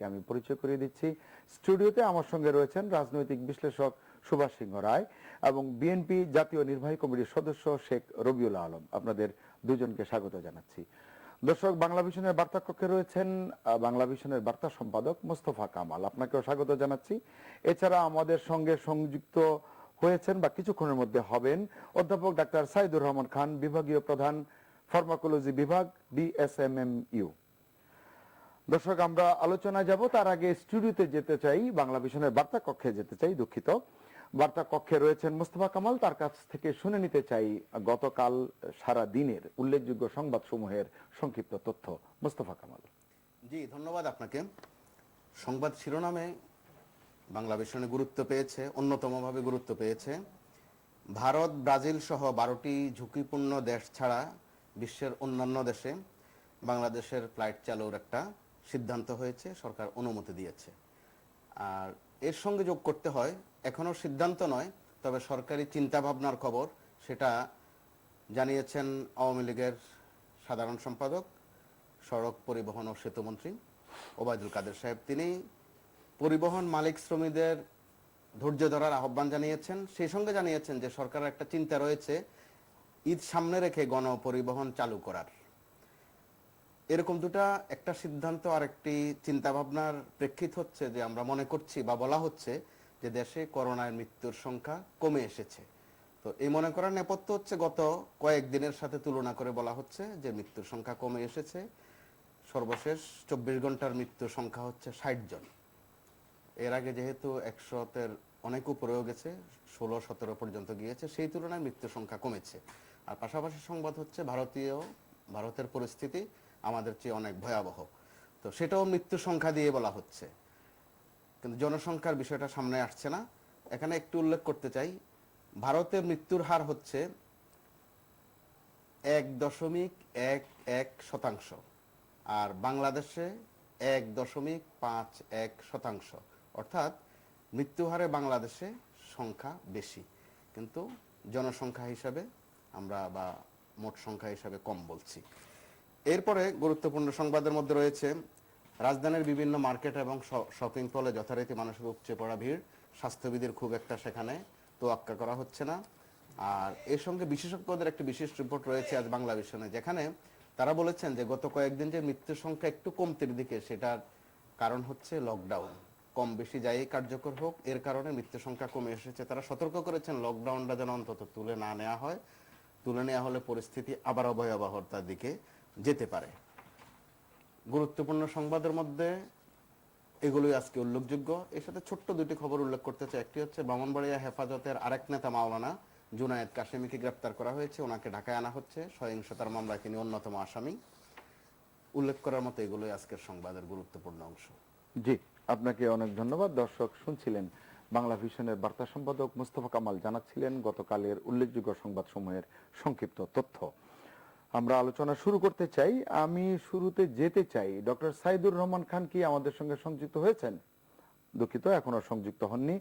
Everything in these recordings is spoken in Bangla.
আপনাদেরকে আমি পরিচয় করিয়ে দিচ্ছি। স্টুডিওতে আমার সঙ্গে রয়েছেন রাজনৈতিক বিশ্লেষক সুভাষ সিংহ রায় এবং বিএনপি জাতীয় নির্বাহী কমিটির সদস্য শেখ রবিউল আলম। আপনাদের দুজনকে স্বাগত জানাচ্ছি। দর্শক, বাংলা ভিশনের বার্তা কক্ষে রয়েছেন বাংলা ভিশনের বার্তা সম্পাদক মোস্তফা কামাল, আপনাকেও স্বাগত জানাচ্ছি। এছাড়া আমাদের সঙ্গে সংযুক্ত হয়েছেন বা কিছুক্ষণের মধ্যে হবেন অধ্যাপক ডাক্তার সাইদুর রহমান খান, বিভাগীয় প্রধান, ফার্মাকোলজি বিভাগ, বিএসএমএমইউ। দর্শক, আমরা আলোচনায় যাব, তার আগে স্টুডিওতে যেতে চাই, বাংলা ভিশনের বার্তা কক্ষে যেতে চাই, দুঃখিত। বার্তা কক্ষে রয়েছেন মোস্তফা কামাল, তার কাছ থেকে শুনে নিতে চাই গতকাল সারা দিনের উল্লেখযোগ্য সংবাদ সমূহের সংক্ষিপ্ত তথ্য। মোস্তফা কামাল। জি, ধন্যবাদ আপনাকে। সংবাদ শিরোনামে বাংলা ভিশনে গুরুত্ব পেয়েছে, অন্যতমভাবে গুরুত্ব পেয়েছে ভারত, ব্রাজিল সহ 12টি ঝুঁকিপূর্ণ দেশ ছাড়া বিশ্বের অন্যান্য দেশে বাংলাদেশের ফ্লাইট চালুর একটা সিদ্ধান্ত হয়েছে, সরকার অনুমতি দিয়েছে। আর এর সঙ্গে যোগ করতে হয়, এখনো সিদ্ধান্ত নয়, তবে সরকারি চিন্তাভাবনার খবর, সেটা জানিয়েছেন আওয়ামী লীগের সাধারণ সম্পাদক, সড়ক পরিবহন ও সেতুমন্ত্রী ওবায়দুল কাদের সাহেব। তিনি পরিবহন মালিক শ্রমিকদের ধৈর্য ধরার আহ্বান জানিয়েছেন। সেই সঙ্গে জানিয়েছেন যে সরকারের একটা চিন্তা রয়েছে ঈদ সামনে রেখে গণপরিবহন চালু করার। এরকম দুটা, একটা সিদ্ধান্ত আর একটি চিন্তাভাবনার প্রেক্ষিত হচ্ছে যে আমরা মনে করছি বা বলা হচ্ছে যে দেশে করোনার মৃত্যুর সংখ্যা কমে এসেছে। তো এই মনে করার নেপথ্য হচ্ছে গত কয়েকদিনের সাথে তুলনা করে বলা হচ্ছে যে মৃত্যুর সংখ্যা কমে এসেছে। সর্বশেষ 24 ঘন্টার মৃত্যুর সংখ্যা হচ্ছে 60 জন। এর আগে যেহেতু 100-এর অনেক উপরেও গেছে, 16-17 পর্যন্ত গিয়েছে, সেই তুলনায় মৃত্যুর সংখ্যা কমেছে। আর পাশাপাশি সংবাদ হচ্ছে ভারতের পরিস্থিতি আমাদের চেয়ে অনেক ভয়াবহ, তো সেটাও মৃত্যুর সংখ্যা দিয়ে বলা হচ্ছে, কিন্তু জনসংখ্যার বিষয়টা সামনে আসছে না। এখানে একটু উল্লেখ করতে চাই, ভারতে মৃত্যুর হার হচ্ছে 1.11%, আর বাংলাদেশে 1.51%। অর্থাৎ মৃত্যু হারে বাংলাদেশে সংখ্যা বেশি, কিন্তু জনসংখ্যা হিসাবে আমরা বা মোট সংখ্যা হিসাবে কম বলছি। এরপরে গুরুত্বপূর্ণ সংবাদের মধ্যে রয়েছে রাজধানীর বিভিন্ন মার্কেট এবং শপিং মলে যথারীতি মানুষের উপচে পড়া ভিড়, স্বাস্থ্যবিধির খুব একটা সেখানে তোয়াক্কা করা হচ্ছে না। আর এর সঙ্গে বিশেষজ্ঞদের একটি বিশেষ রিপোর্ট রয়েছে আজ বাংলা ভিশনে, যেখানে তারা বলেছেন যে গত কয়েকদিন যে মৃত্যুর সংখ্যা একটু কমতির দিকে, সেটার কারণ হচ্ছে লকডাউন। কম বেশি যাই কার্যকর হোক, এর কারণে মৃত্যুর সংখ্যা কমে এসেছে। তারা সতর্ক করেছেন লকডাউনটা যেন অন্তত তুলে না নেওয়া হয়, তুলে নেওয়া হলে পরিস্থিতি আবার ভয়াবহতার দিকে যেতে পারে। গুরুত্বপূর্ণ সংবাদের মধ্যে এগুলোই আজকে উল্লেখযোগ্য। এর সাথে ছোট্ট দুটি খবর উল্লেখ করতে চাই। একটি হচ্ছে ব্রাহ্মণবাড়িয়া হেফাজতের আরেক নেতা মাওলানা জুনায়েদ কাশেমিকে গ্রেপ্তার করা হয়েছে, ওনাকে ঢাকায় আনা হচ্ছে। সহিংসতার মামলায় তিনি অন্যতম আসামি। উল্লেখ করার মতো এগুলোই আজকের সংবাদের গুরুত্বপূর্ণ অংশ। জি, আপনাকে অনেক ধন্যবাদ। দর্শক, শুনছিলেন বাংলা ভিশনের বার্তা সম্পাদক মোস্তফা কামাল জানাচ্ছিলেন গতকালের উল্লেখযোগ্য সংবাদ সমূহের সংক্ষিপ্ত তথ্য। আমরা আলোচনা শুরু করতে চাই। আমি শুরুতে যেতে চাই, ডক্টর সাইদুর রহমান খান কি আমাদের সঙ্গে সংযুক্ত হয়েছেন? দুঃখিত, এখনো সংযুক্ত হননি।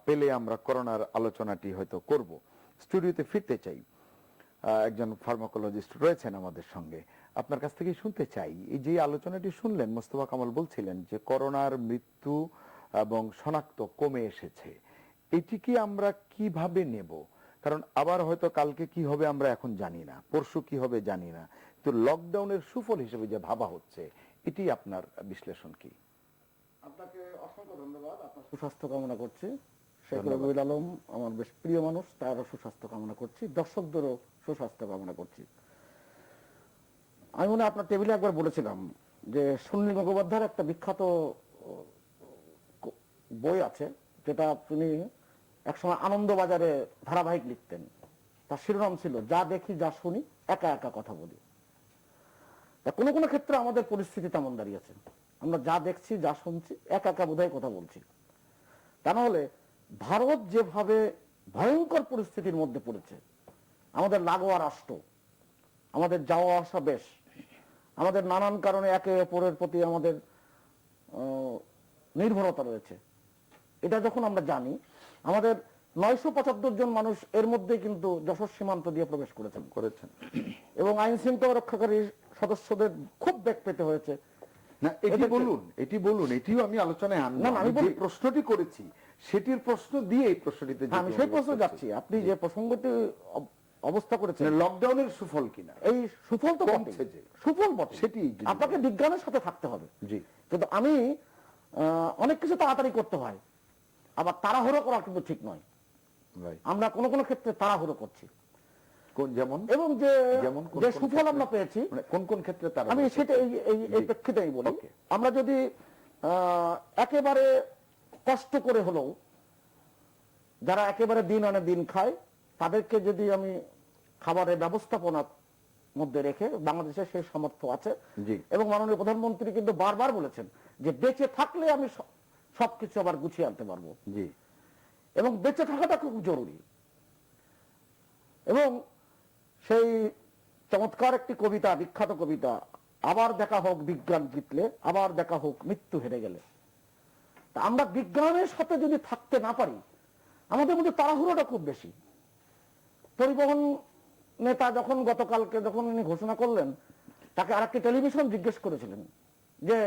পেলে আমরা করোনার আলোচনাটি হয়তো করব। স্টুডিওতে ফিরতে চাই, একজন ফার্মাকোলজিস্ট রয়েছেন আমাদের সঙ্গে। আপনার কাছ থেকে শুনতে চাই, এই যে আলোচনাটি শুনলেন, মোস্তফা কামাল বলছিলেন যে করোনার মৃত্যু এবং শনাক্ত কমে এসেছে, এটিকে আমরা কিভাবে নেব? কারণ আবার হয়তো কালকে কি হবে আমরা এখন জানি না, পরশু কি হবে জানি না, তো লকডাউনের সুফল হিসেবে যে ভাবা হচ্ছে, এটি আপনার বিশ্লেষণ কি? আপনাকে অসংখ্য ধন্যবাদ। আপনার সুস্বাস্থ্য কামনা করছি। শেখ রবিউল আলম আমার বেশ প্রিয় মানুষ, তারও সুস্বাস্থ্য কামনা করছি, দর্শকদেরও সুস্বাস্থ্য কামনা করছি। আমি মনে হয় আপনার টেবিলে একবার বলেছিলাম যে সুনীল গঙ্গোপাধ্যায়ের একটা বিখ্যাত বই আছে, যেটা তিনি একসময় আনন্দবাজারে ধারাবাহিক লিখতেন। তার শিরোনাম ছিল যা দেখি যা শুনি একা একা কথা বলি। তা কোনো কোনো ক্ষেত্রে আমাদের পরিস্থিতি তেমন দাঁড়িয়েছে, আমরা যা দেখছি যা শুনছি একা একা বোধহয় কথা বলছি। তা নাহলে ভারত যেভাবে ভয়ঙ্কর পরিস্থিতির মধ্যে পড়েছে, আমাদের লাগোয়া রাষ্ট্র, আমাদের যাওয়া আসা বেশ, আমাদের নানান কারণে একে অপরের প্রতি আমাদের নির্ভরতা রয়েছে, এটা যখন আমরা জানি, আমাদের 975 জন মানুষ এর মধ্যে কিন্তু যশোর সীমান্ত দিয়ে প্রবেশ করেছেন করেছেন এবং আইন শৃঙ্খলা রক্ষাকারী সদস্যদের খুব বেগ পেতে হয়েছে না এটি বলুন এটিও আমি আলোচনায় আনবো। না, আমি আমি যে বলি। প্রশ্নটি করেছি সেটির প্রশ্ন দিয়ে এই প্রশ্নটিতে যেতে আমি সেই অনুরোধ প্রশ্ন করছি। যাচ্ছি, আপনি যে প্রসঙ্গটি অবস্থা করেছেন, মানে লকডাউনের সুফল কিনা এই সুফল তো কমছে বটেই। যে। সুফল বটে, সেটি যদি আপনাকে বলেন। বিজ্ঞানের সাথে থাকতে হবে। জি কিন্তু আমি অনেক কিছু তাড়াতাড়ি করতে হয়, আবার তাড়াহুড়ো করা কিন্তু ঠিক নয়। ভাই আমরা কোন কোন ক্ষেত্রে তাড়াহুড়ো করছি, কোন যেমন এবং যে যেমন কোন যে কোন সুফল ক্ষেত্রে? আমরা পেয়েছি, মানে কোন কোন ক্ষেত্রে তারা আমি বলছে? সেটা এই জি। প্রেক্ষিতেই বলি। Okay. আমরা যদি একেবারে কষ্ট করে হলেও, যারা একেবারে দিন আনে দিন খায়, তাদেরকে যদি আমি খাবারের ব্যবস্থাপনার মধ্যে রেখে, বাংলাদেশে সেই সামর্থ্য আছে, জি এবং মাননীয় প্রধানমন্ত্রী কিন্তু বারবার বলেছেন যে বেঁচে থাকলে আমি সবকিছু আবার গুছিয়ে আনতে পারবো, জি এবং বেঁচে থাকাটা খুব জরুরি। এবং সেই চমৎকার একটি কবিতা, বিখ্যাত কবিতা, আবার দেখা হোক বিজ্ঞান জিতলে, আবার দেখা হোক মৃত্যু হেরে গেলে। তা আমরা বিজ্ঞানের সাথে যদি থাকতে না পারি, আমাদের মধ্যে তাড়াহুড়োটা খুব বেশি। পরিবহন নেতা যখন গতকালকে যখন উনি ঘোষণা করলেন, তাকে আরেকটি টেলিভিশন জিজ্ঞেস করেছিলেন যে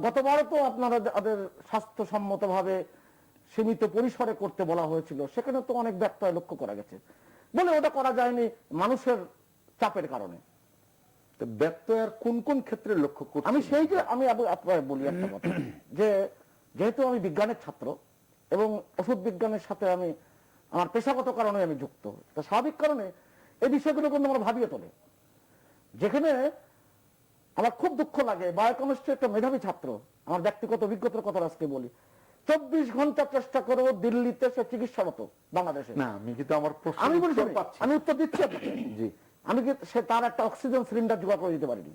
গতবারও তো আপনারা তাদের স্বাস্থ্যসম্মতভাবে সীমিত পরিসরে করতে বলা হয়েছিল, সেখানে তো অনেক ব্যত্যয় লক্ষ্য করা গেছে। বলে ওটা করা যায়নি মানুষের চাপের কারণে। তো ব্যত্যয় আর কোন কোন ক্ষেত্রে লক্ষ্য করছি? আমি সেই যে আমি আপনার বলি একটা কথা, যে যেহেতু আমি বিজ্ঞানের ছাত্র এবং ওষুধ বিজ্ঞানের সাথে আমি আমার পেশাগত কারণে আমি যুক্ত, তো স্বাভাবিক কারণে এই বিষয়গুলো কিন্তু আমার ভাবিয়ে তোলে। যেখানে আমার খুব দুঃখ লাগে, বায়োকেমিস্ট্রি একটা মেধাবী ছাত্র, আমার ব্যক্তিগত অভিজ্ঞতার কথা আজকে বলি, 24 ঘন্টা চেষ্টা করেও দিল্লিতে সে চিকিৎসারত বাংলাদেশে। না আমি কিন্তু আমার প্রশ্ন আমি বলি উত্তর পাচ্ছি। আমি উত্তর দিচ্ছি আপনাকে। জি আমি কি সে তার একটা অক্সিজেন সিলিন্ডার জোগাড় করে দিতে পারিনি।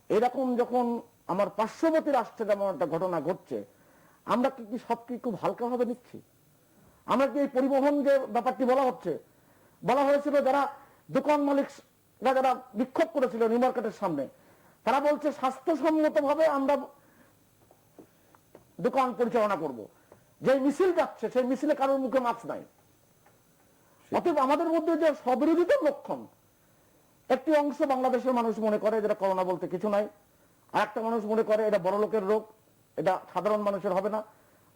এরকম যখন আমার পার্শ্ববর্তী রাষ্ট্রে যেমন একটা ঘটনা ঘটছে, আমরা কি সব কি খুব হালকাভাবে নিচ্ছি? আমরা কি এই পরিবহন যে ব্যাপারটি বলা হচ্ছে, বলা হয়েছিল যারা দোকান মালিকরা যারা বিক্ষোভ করেছিল নিউ মার্কেটের সামনে, তারা বলছে স্বাস্থ্যসম্মত ভাবে আমরা দোকান পরিচালনা করব। যে মিছিল যাচ্ছে সেই মিছিলে কারোর মুখে মাস্ক নাই। অতএব আমাদের মধ্যে যে স্ববিরোধিতার লক্ষণ, একটি অংশ বাংলাদেশের মানুষ মনে করে যেটা করোনা বলতে কিছু নাই, আর একটা মানুষ মনে করে এটা বড় লোকের রোগ, এটা সাধারণ মানুষের হবে না,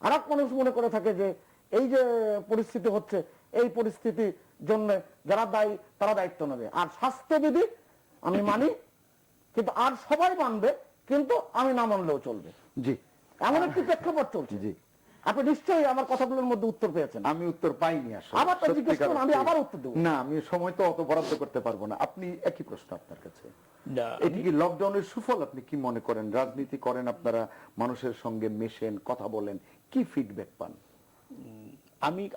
আর এক মানুষ মনে করে থাকে যে এই যে পরিস্থিতি হচ্ছে, এই পরিস্থিতির জন্য যারা দায়ী তারা দায়িত্ব নেবে। আর স্বাস্থ্যবিধি আমি মানি, কিন্তু আর সবাই মানবে, কিন্তু আমি না মানলেও চলবে। জি এমন একটি প্রেক্ষাপট চলছে। জি আপনি নিশ্চয়ই আমার কথাগুলোর মধ্যে উত্তর পেয়েছেন। আমি উত্তর পাইনি আসলে। আবার তো জিজ্ঞেস করুন, আমি সত্যিকার আবার অর্থে। উত্তর দেবো। না আমি সময় তো অত বরাদ্দ করতে পারবো না। আপনি একই প্রশ্ন আপনার কাছে, না, এটি কি লকডাউনের সুফল আপনি কি মনে করেন? রাজনীতি করেন আপনারা, মানুষের সঙ্গে মেশেন, কথা বলেন, কি ফিডব্যাক পান?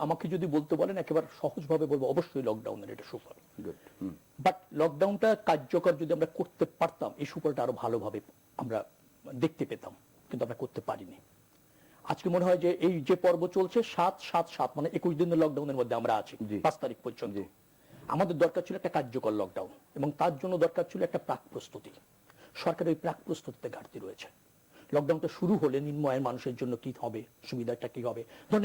আমাকে যদি বলতে বলেন একেবারে সহজভাবে বলবো, অবশ্যই লকডাউনের এটা সুফল। গুড বাট লকডাউনটা কার্যকর যদি আমরা করতে পারতাম, এই সুফলটা আরো ভালোভাবে আমরা দেখতে পেতাম, কিন্তু আমরা করতে পারিনি। আজকে মনে হয় যে এই যে পর্ব চলছে 7-7-7 মানে 21 দিনের লকডাউনের মধ্যে আমরা আছি, জি। 5 তারিখ পর্যন্ত। আমাদের দরকার ছিল একটা কার্যকর লকডাউন, এবং তার জন্য দরকার ছিল একটা প্রাক প্রস্তুতি। সরকারের ওই প্রাক প্রস্তুতিতে ঘাটতি রয়েছে। লকডাউনটা শুরু হলে নিম্ন আয়ের মানুষের জন্য কি হবে, সুবিধাটা কি হবে, ধরেন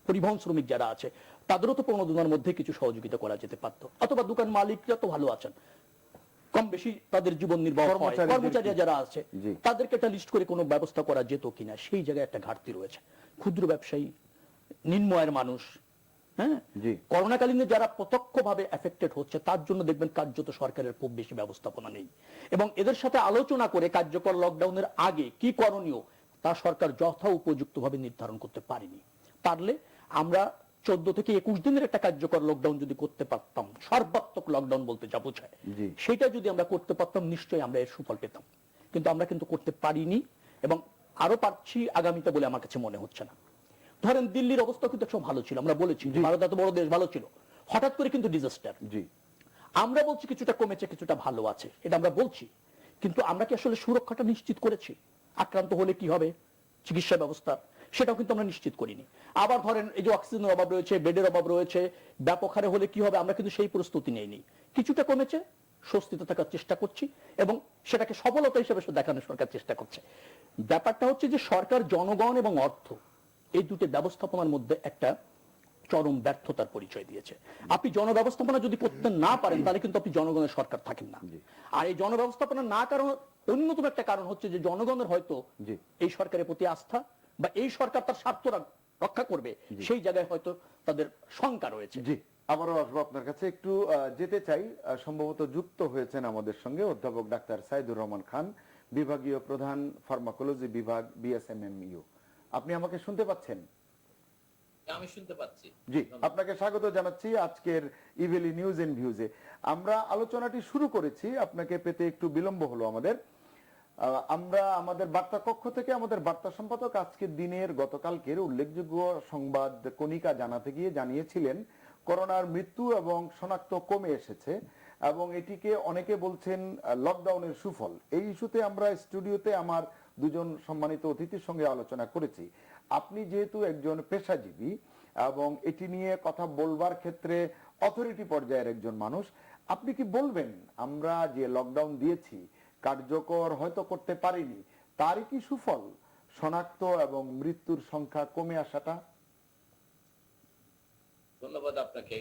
পরিবহন শ্রমিক যারা আছে তাদেরও তো প্রণোদনার মধ্যে কিছু সহযোগিতা করা যেতে পারত, অথবা দোকান মালিকরা তো ভালো আছেন, কম বেশি তাদের জীবন নির্বাহ হয়, কর্মচারীরা যারা আছে জি। তাদেরকে একটা লিস্ট করে কোনো ব্যবস্থা করা যেত কিনা, সেই জায়গায় একটা ঘাটতি রয়েছে। ক্ষুদ্র ব্যবসায়ী, নিম্ন আয়ের মানুষ, হ্যাঁ, জি। করোনাকালীনে যারা প্রত্যক্ষভাবে এফেক্টেড হচ্ছে, তার জন্য দেখবেন কার্যত সরকারের খুব বেশি ব্যবস্থাপনা নেই, এবং এদের সাথে আলোচনা করে কার্যকর লকডাউনের আগে কি করণীয় তা সরকার যথা উপযুক্ত ভাবে নির্ধারণ করতে পারেনি। পারলে আমরা 14 থেকে 21 দিনের একটা কার্যকর লকডাউন যদি করতে পারতাম, সর্বাত্মক লকডাউন বলতে যা বোঝায়, জি। সেটা যদি আমরা করতে পারতাম, নিশ্চয়ই আমরা এর সুফল পেতাম। কিন্তু আমরা কিন্তু করতে পারিনি, এবং আরো পারছি আগামীতে বলে আমার কাছে মনে হচ্ছে না। ধরেন দিল্লির অবস্থা কিন্তু একসময় ভালো ছিল, আমরা বলেছি ভারত এত বড় দেশ, ভালো ছিল, হঠাৎ করে কিন্তু ডিজাস্টার। জি আমরা বলছি কিছুটা কমেছে, কিছুটা ভালো আছে, এটা আমরা বলছি, কিন্তু আমরা কি আসলে সুরক্ষাটা নিশ্চিত করেছি? আক্রান্ত হলে কি হবে, চিকিৎসা ব্যবস্থা, সেটাও কিন্তু আমরা নিশ্চিত করিনি। আবার ধরেন এই যে অক্সিজেনের অভাব রয়েছে, বেডের অভাব রয়েছে, ব্যাপক হারে হলে কি হবে, আমরা কিন্তু সেই প্রস্তুতি নেইনি। কিছুটা কমেছে, স্বস্তিতে থাকার চেষ্টা করছি, এবং সেটাকে সফলতা হিসেবে দেখানোর সরকার চেষ্টা করছে। ব্যাপারটা হচ্ছে যে সরকার জনগণ এবং অর্থ এই দুটো ব্যবস্থাপনার মধ্যে একটা চরম ব্যর্থতার পরিচয় দিয়েছে। আপনি জনব্যবস্থাপনা যদি করতে না পারেন তাহলে কিন্তু আপনি জনগণের সরকার থাকেন না। আর এই জনব্যবস্থাপনা না কারণ অন্যতম একটা কারণ হচ্ছে যে জনগণের হয়তো এই সরকারের প্রতি আস্থা বা এই সরকার তার স্বার্থ রক্ষা করবে সেই জায়গায় হয়তো তাদের শঙ্কা রয়েছে। জি, আবারও আসবো আপনার কাছে, একটু যেতে চাই। সম্ভবত যুক্ত হয়েছেন আমাদের সঙ্গে অধ্যাপক ডাক্তার সাইদুর রহমান খান, বিভাগীয় প্রধান ফার্মাকোলজি বিভাগ, বিএসএমএমইউ। আপনি আমাকে শুনতে পাচ্ছেন? আমি শুনতে পাচ্ছি। জি, আপনাকে স্বাগত জানাচ্ছি আজকের ইভেলি নিউজ এন্ড ভিউজে। আমরা আলোচনাটি শুরু করেছি, আপনাকে পেতে একটু বিলম্ব হলো আমাদের। আমরা আমাদের বার্তা কক্ষ থেকে আমাদের বার্তা সম্পাদক আজকের দিনের গতকালকের উল্লেখযোগ্য সংবাদ কণিকা জানাতে গিয়ে জানিয়েছিলেন করোনার মৃত্যু এবং শনাক্ত কমে এসেছে এবং এটিকে অনেকে বলছেন লকডাউনের সুফল। এই ইস্যুতে আমরা স্টুডিওতে আমার দুজন সম্মানিত অতিথির সঙ্গে আলোচনা করেছি। আপনি যেহেতু একজন পেশাজীবী এবং এটি নিয়ে কথা বলবার ক্ষেত্রে অথরিটি পর্যায়ের একজন মানুষ, আপনি কি বলবেন আমরা যে লকডাউন দিয়েছি কার্যকর হয়তো করতে পারিনি, তারই কি সুফল শনাক্ত এবং মৃত্যুর সংখ্যা কমে আসাটা? ধন্যবাদ আপনাকে।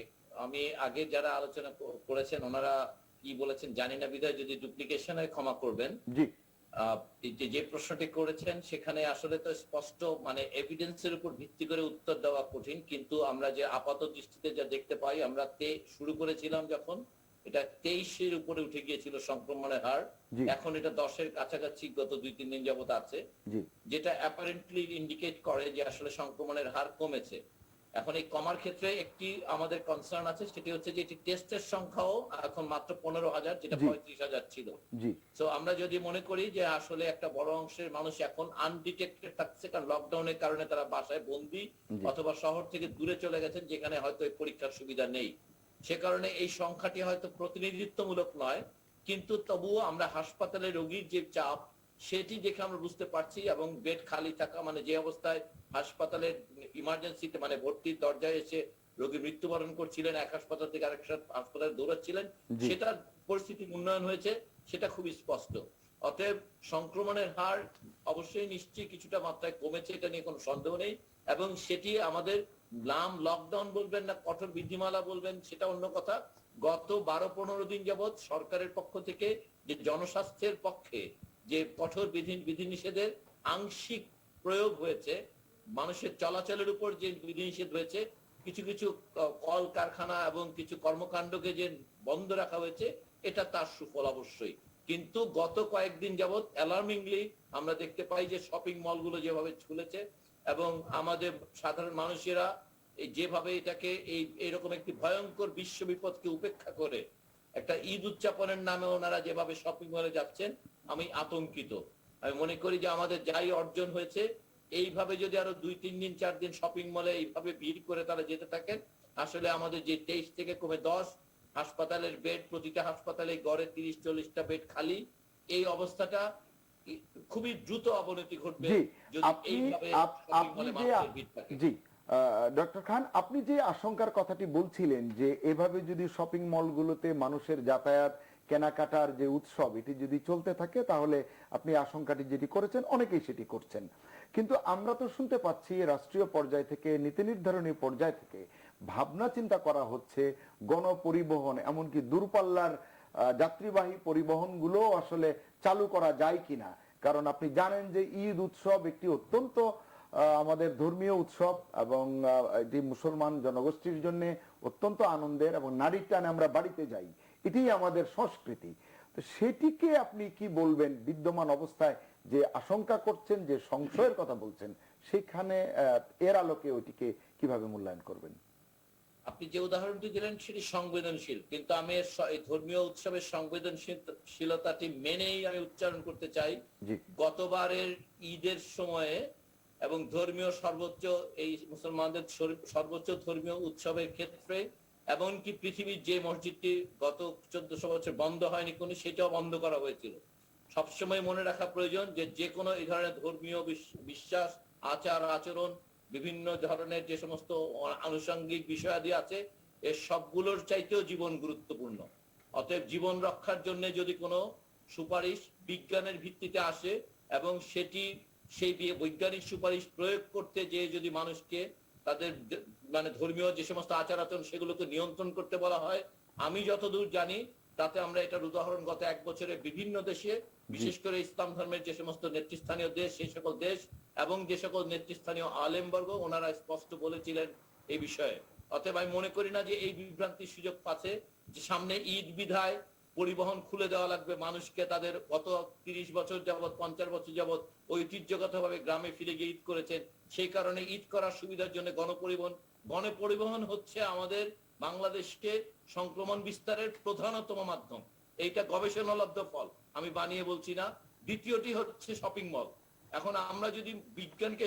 আমি আগে যারা আলোচনা করেছেন ওনারা কি বলেছেন জানি না, বিধায় যদি ডুপ্লিকেশন হয় ক্ষমা করবেন। জি, যে প্রশ্নটি করেছেন সেখানে আসলে তো স্পষ্ট মানে এভিডেন্সের উপর ভিত্তি করে উত্তর দেওয়া কঠিন, কিন্তু আমরা যে আপাত দৃষ্টিতে যা দেখতে পাই, আমরা শুরু করেছিলাম যখন এটা 23-এর উপরে উঠে গিয়েছিল সংক্রমণের হার, এখন এটা 10-এর কাছাকাছি গত 2-3 দিন যাবত আছে, যেটা অ্যাপারেন্টলি ইন্ডিকেট করে যে আসলে সংক্রমণের হার কমেছে। এখন এই কমার ক্ষেত্রে একটি আমাদের কনসার্ন আছে, সেটি হচ্ছে যে এটি টেস্টের সংখ্যাও এখন মাত্র 15,000, যেটা 35,000 ছিল। তো আমরা যদি মনে করি যে আসলে একটা বড় অংশের মানুষ এখন আনডিটেক্টেড থাকছে, কারণ লকডাউনের কারণে তারা বাসায় বন্দি অথবা শহর থেকে দূরে চলে গেছেন যেখানে হয়তো এই পরীক্ষার সুবিধা নেই, সে কারণে এই সংখ্যাটি হয়তো প্রতিনিধিত্বমূলক নয়, কিন্তু তবুও আমরা হাসপাতালে রোগীর যে চাপ সেটি দেখে আমরা বুঝতে পারছি, এবং বেড খালি থাকা মানে যে অবস্থায় হাসপাতালের ইমার্জেন্সিতে মানে ভর্তির দরজায় এসে রোগী মৃত্যুবরণ করছিলেন, এক হাসপাতাল থেকে আরেক হাসপাতালে দৌড়াচ্ছিলেন, সেটার পরিস্থিতি উন্নয়ন হয়েছে, সেটা খুবই স্পষ্ট। অতএব সংক্রমণের হার অবশ্যই নিশ্চয়ই কিছুটা মাত্রায় কমেছে, এটা নিয়ে কোনো সন্দেহ নেই, এবং সেটি আমাদের নাম লকডাউন বলবেন না কঠোর বিধিমালা বলবেন সেটা অন্য কথা। গত 12-15 দিন যাবৎ সরকারের পক্ষ থেকে যে জনস্বাস্থ্যের পক্ষে যে কঠোর বিধিনিষেধের আংশিক প্রয়োগ হয়েছে, মানুষের চলাচলের উপর যে বিধিনিষেধ হয়েছে, কিছু কিছু কল কারখানা এবং কিছু কর্মকাণ্ডকে যে বন্ধ রাখা হয়েছে, এটা তার সুফল অবশ্যই। কিন্তু গত কয়েকদিন যাবৎ অ্যালার্মিংলি আমরা দেখতে পাই যে শপিং মলগুলো যেভাবে খুলেছে এবং আমাদের সাধারণ মানুষেরা যেভাবে এটাকে এইরকম একটি ভয়ঙ্কর বিশ্ব বিপদকে উপেক্ষা করে একটা ঈদ উদযাপনের নামে ওনারা যেভাবে শপিং মলে যাচ্ছেন, আমি আতঙ্কিত। আমি মনে করি যে আমাদের যাই অর্জন হয়েছে, এইভাবে যদি আরো 2-3 দিন 4 দিন শপিং মলে এইভাবে ভিড় করে তারা যেতে থাকেন, আসলে আমাদের যে 23 থেকে কমে 10, হাসপাতালের বেড প্রতিটা হাসপাতালে গড়ে 30-40টা বেড খালি, এই অবস্থাটা খুবই দ্রুত অবনতি ঘটবে যদি এইভাবে শপিং মলে মানুষের ভিড় থাকে। জি, ডক্টর খান, আপনি যে আশঙ্কার কথাটি বলছিলেন যে এভাবে যদি শপিং মলগুলোতে মানুষের যাতায়াত কেনাকাটার যে উৎসব এটি যদি চলতে থাকে, তাহলে আপনি আশঙ্কাটি যেটি করেছেন অনেকেই সেটি করছেন, কিন্তু আমরা তো শুনতে পাচ্ছি রাষ্ট্রীয় পর্যায় থেকে নীতি নির্ধারণী পর্যায় থেকে ভাবনা চিন্তা করা হচ্ছে গণপরিবহন এমনকি দূরপাল্লার যাত্রীবাহী পরিবহনগুলো আসলে চালু করা যায় কিনা। কারণ আপনি জানেন যে ঈদ উৎসব একটি অত্যন্ত আমাদের ধর্মীয় উৎসব এবং এটি মুসলমান জনগোষ্ঠীর জন্য অত্যন্ত আনন্দের, এবং নারীর টানে আমরা বাড়িতে যাই, এটি আমাদের সংস্কৃতি। তো সেটিকে আপনি কি বলবেন বিদ্যমান অবস্থায় যে আশঙ্কা করছেন, যে সংশয়ের কথা বলছেন, সেখানে এর আলোকে ওইটিকে কিভাবে মূল্যায়ন করবেন? আপনি যে উদাহরণটি দিলেন সেটি সংবেদনশীল, কিন্তু আমি এই ধর্মীয় উৎসবের সংবেদনশীলতাটি মেনেই আমি উচ্চারণ করতে চাই। গতবারের ঈদের সময়ে এবং ধর্মীয় সর্বোচ্চ এই মুসলমানদের সর্বোচ্চ ধর্মীয় উৎসবের ক্ষেত্রে, এমনকি পৃথিবীর যে মসজিদটি গত 1400 বছর বন্ধ হয়নি কোনো, সেটাও বন্ধ করা হয়েছিল। সবসময় মনে রাখা প্রয়োজন যে যে কোনো এই ধরনের ধর্মীয় বিশ্বাস, আচার আচরণ, বিভিন্ন ধরনের যে সমস্ত আনুষঙ্গিক বিষয়াদি আছে, এর সবগুলোর চাইতেও জীবন গুরুত্বপূর্ণ। অতএব জীবন রক্ষার জন্য যদি কোনো সুপারিশ বিজ্ঞানের ভিত্তিতে আসে এবং সেটি সেই বৈজ্ঞানিক সুপারিশ প্রয়োগ করতে যে যদি মানুষকে তাদের মানে ধর্মীয় যে সমস্ত আচার আচরণ সেগুলোকে নিয়ন্ত্রণ করতে বলা হয়। আমি যতদূর জানি তাতে আমরা এটার উদাহরণ গত 1 বছরে বিভিন্ন দেশে, বিশেষ করে ইসলাম ধর্মের যে সমস্ত নেতৃস্থানীয় দেশ, সেই সকল দেশ এবং যে সকল নেতৃস্থানীয় আলেমবর্গ ওনারা স্পষ্ট বলেছিলেন এই বিষয়ে। অতএব আমি মনে করি না যে এই বিভ্রান্তির সুযোগ পাচ্ছে যে সামনে ঈদ বিধায় পরিবহন খুলে দেওয়া লাগবে মানুষকে, তাদের গত 30 বছর যাবৎ 50 বছর যাবৎ ঐতিহ্যগতভাবে গ্রামে ফিরে গিয়ে ঈদ করেছেন, সেই কারণে ঈদ করার সুবিধার জন্য গণপরিবহন হচ্ছে আমাদের বাংলাদেশকে সংক্রমণ বিস্তারের প্রধানতম মাধ্যম। এইটা গবেষণালব্ধ ফল, আমি বানিয়ে বলছি না। দ্বিতীয়টি হচ্ছে শপিং মল। এখন আমরা যদি বিজ্ঞানকে,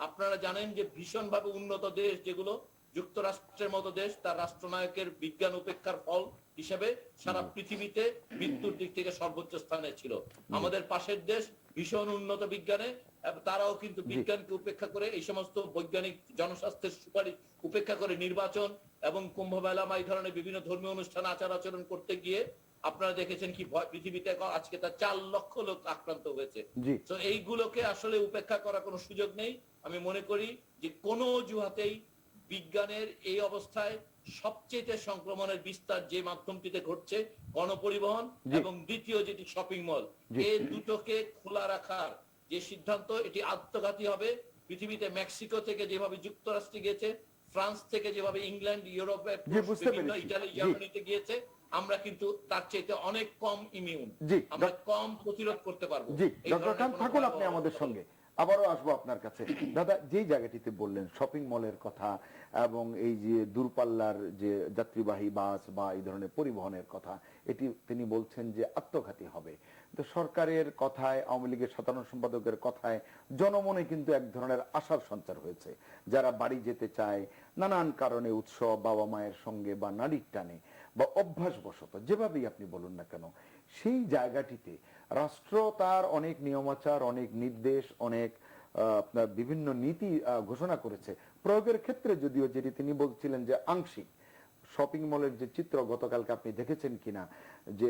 আপনারা জানেন যে ভীষণভাবে উন্নত দেশ যেগুলো, যুক্তরাষ্ট্রের মতো দেশ, তার রাষ্ট্রনায়কের বিজ্ঞান উপেক্ষার ফল হিসেবে সারা পৃথিবীতে মৃত্যুর দিক থেকে সর্বোচ্চ স্থানে ছিল। আমাদের পাশের দেশ ভীষণ উন্নত বিজ্ঞানে, তারাও কিন্তু বিজ্ঞানকে উপেক্ষা করে এই সমস্ত বৈজ্ঞানিক জনস্বাস্থ্যের সুপারিশ উপেক্ষা করে নির্বাচন এবং কুম্ভ মেলা বা এই ধরনের বিভিন্ন ধর্মীয় অনুষ্ঠান আচার আচরণ করতে গিয়ে আপনারা দেখেছেন কি পৃথিবীতে আজকে তার 4 লক্ষ লোক আক্রান্ত হয়েছে। তো এইগুলোকে আসলে উপেক্ষা করার কোনো সুযোগ নেই। আমি মনে করি যে কোনো অজুহাতেই বিজ্ঞানের এই অবস্থায় সবচেয়ে সংক্রমণের বিস্তার যে মাধ্যমটিতে ঘটছে গণপরিবহন এবং দ্বিতীয় যেটি শপিং মল, এই দুটোকে খোলা রাখার যে সিদ্ধান্ত, এটি আত্মঘাতী হবে। পৃথিবীতে মেক্সিকো থেকে যেভাবে যুক্তরাষ্ট্রে গেছে, ফ্রান্স থেকে যেভাবে ইংল্যান্ড, ইউরোপের বিভিন্ন ইটালি, জার্মানিতে গিয়েছে, আমরা কিন্তু তার চাইতে অনেক কম ইমিউন, আমরা কম প্রতিরোধ করতে পারবো। জি ডক্টর খান থাকুন আপনি আমাদের সঙ্গে, আবারও আসবো আপনার কাছে। দাদা, যেই জায়গাটিতে বললেন শপিং মলের কথা এবং এই যে দূরপাল্লার যে যাত্রীবাহী বাস বা এই ধরনের পরিবহনের কথা, এটি তিনি বলছেন যে আত্মঘাতী হবে। তো সরকারের কথায়, আওয়ামী লীগের সাধারণ সম্পাদকের কথায় জনমনে কিন্তু এক ধরনের আশার সঞ্চার হয়েছে। যারা বাড়ি যেতে চায় নানান কারণে, উৎসব, বাবা মায়ের সঙ্গে বা নারীর টানে বা অভ্যাসবশত, যেভাবেই আপনি বলুন না কেন, সেই জায়গাটিতে রাষ্ট্র তার অনেক নিয়মাচার, অনেক নির্দেশ, অনেক আপনার বিভিন্ন নীতি ঘোষণা করেছে। প্রয়োগের ক্ষেত্রে যদিও যেটি তিনি বলছিলেন যে আংশিক, শপিং মলের যে চিত্র গতকালকে আপনি দেখেছেন কিনা, যে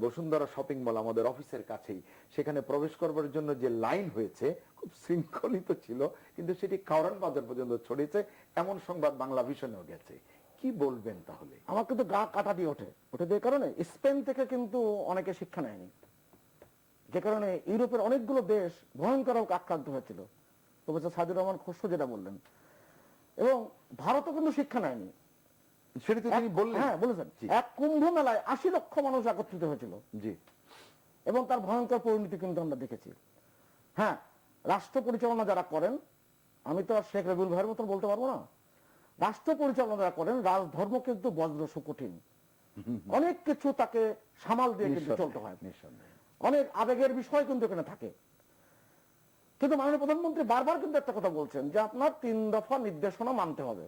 বসুন্ধরা শপিং মল আমাদের অফিসের কাছেই, সেখানে প্রবেশ করবার জন্য যে লাইন হয়েছে খুব শৃঙ্খলিত ছিল, কিন্তু সেটি কারওয়ান বাজার পর্যন্ত ছড়িয়েছে, এমন সংবাদ বাংলা ভিশনেও গেছে। কি বলবেন তাহলে? আমার কিন্তু গা কাটা দিয়ে ওঠে যে কারণে স্পেন থেকে কিন্তু অনেকে শিক্ষা নেয়নি, যে কারণে ইউরোপের অনেকগুলো দেশ ভয়ঙ্কর আক্রান্ত হয়েছিল, প্রফেসর সাইদুর রহমান খসরু যেটা বললেন, এবং ভারতও কিন্তু শিক্ষা নেয়নি। সেটা তো তিনি বললেন, হ্যাঁ বলেছেন, এক কুম্ভ মেলায় 80 লক্ষ মানুষ একত্রিত হয়েছিল, জি, এবং তার ভয়ঙ্কর পরিণতি কিন্তু আমরা দেখেছি। হ্যাঁ, রাষ্ট্র পরিচালনা যারা করেন, আমি তো আর শেখ রবিউল ভাইয়ের মতন বলতে পারবো না, রাষ্ট্র পরিচালনা যারা করেন, রাজধর্ম কিন্তু বজ্র সুকঠিন, অনেক কিছু তাকে সামাল দিয়ে কিন্তু চলতে হয়, অনেক আবেগের বিষয় কিন্তু এখানে থাকে। কিন্তু মাননীয় প্রধানমন্ত্রী বারবার কিন্তু একটা কথা বলছেন যে আপনার 3 দফা নির্দেশনা মানতে হবে,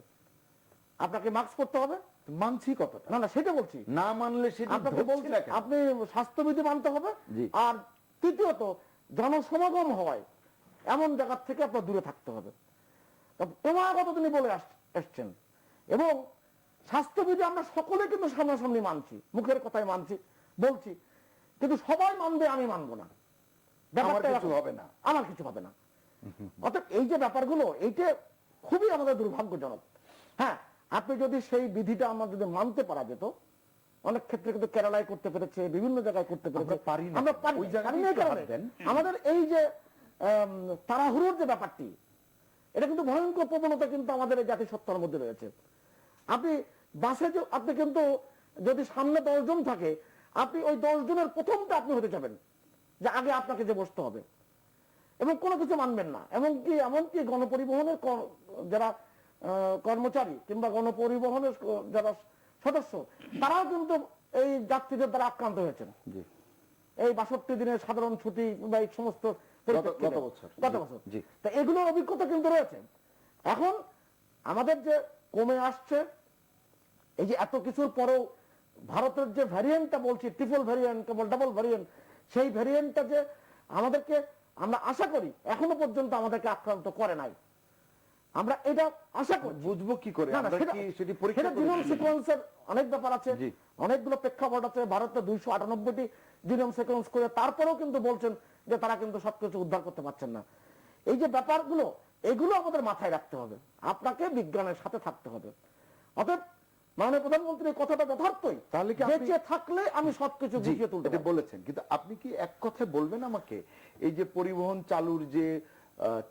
আপনাকে মাস্ক পরতে হবে। মানছি কতটা? না সেটা বলছি, না মানলে সেটা আপনাকে বলছি আপনি স্বাস্থ্যবিধি মানতে হবে, আর তৃতীয়ত জনসমাগম হয় এমন জায়গা থেকে আপনার দূরে থাকতে হবে। ক্রমাগত তিনি বলে আসছেন, এবং স্বাস্থ্যবিধি আমরা সকলে কিন্তু সামনাসামনি মানছি, মুখের কথায় মানছি, বলছি, কিন্তু সবাই মানবে, আমি মানবো না, আমার কিছু হবে না, আমার কিছু হবে না। অর্থাৎ এই যে ব্যাপারগুলো, এইটা খুবই আমাদের দুর্ভাগ্যজনক। হ্যাঁ, আপনি যদি সেই বিধিটা আমরা যদি মানতে পারা যেত, অনেক ক্ষেত্রে কিন্তু কেরালায় করতে পেরেছে, বিভিন্ন জায়গায় করতে পেরেছে, আমরা পারি না। আমাদের এই যে তাড়াহুড়োর যে ব্যাপারটি, এটা কিন্তু ভয়ঙ্কর প্রবণতা কিন্তু আমাদের এই জাতিসত্তার মধ্যে রয়েছে। আপনি বাসে আপনি কিন্তু যদি সামনে 10 জন থাকে, আপনি ওই 10 জনের প্রথমটা আপনি হতে যাবেন, যে আগে আপনাকে যে বসতে হবে, এবং কোনো কিছু মানবেন না। এমনকি গণপরিবহনের যারা কর্মচারী কিংবা গণপরিবহনের যারা সদস্য, তারাও কিন্তু এই যাত্রীদের দ্বারা আক্রান্ত হয়েছেন এই 62 দিনের সাধারণ ছুটি বা এই সমস্ত গত বছর। তো এগুলোর অভিজ্ঞতা কিন্তু রয়েছে। এখন আমাদের যে কমে আসছে, এই যে এত কিছুর পরেও ভারতের যে ভ্যারিয়েন্টটা বলছি, ট্রিপল ভ্যারিয়েন্ট, কেবল ডাবল ভ্যারিয়েন্ট, সেই ভ্যারিয়েন্টটা যে আমাদেরকে, আমরা আশা করি এখনো পর্যন্ত আমাদেরকে আক্রান্ত করে নাই, আমরা এটা আশা করি। বুঝবো কি করে? সেটি পরীক্ষা জিনোম সিকোয়েন্সের অনেক ব্যাপার আছে, অনেকগুলো প্রেক্ষাপট আছে। ভারতে 298টি জিনোম সিকোয়েন্স করে তারপরেও কিন্তু বলছেন যে তারা কিন্তু সবকিছু উদ্ধার করতে পারছেন না। এই যে ব্যাপারগুলো, এগুলো আমাদের মাথায় রাখতে হবে, আপনাকে বিজ্ঞানের সাথে থাকতে হবে। অতএব মাননীয় প্রধানমন্ত্রী এই কথাটা যথার্থই, তাহলে কি আপনি- বেঁচে থাকলে আমি সবকিছু জি, বুঝিয়ে তুলতে এটা পারবো। বলেছেন, কিন্তু আপনি কি এক কথায় বলবেন আমাকে এই যে পরিবহন চালুর যে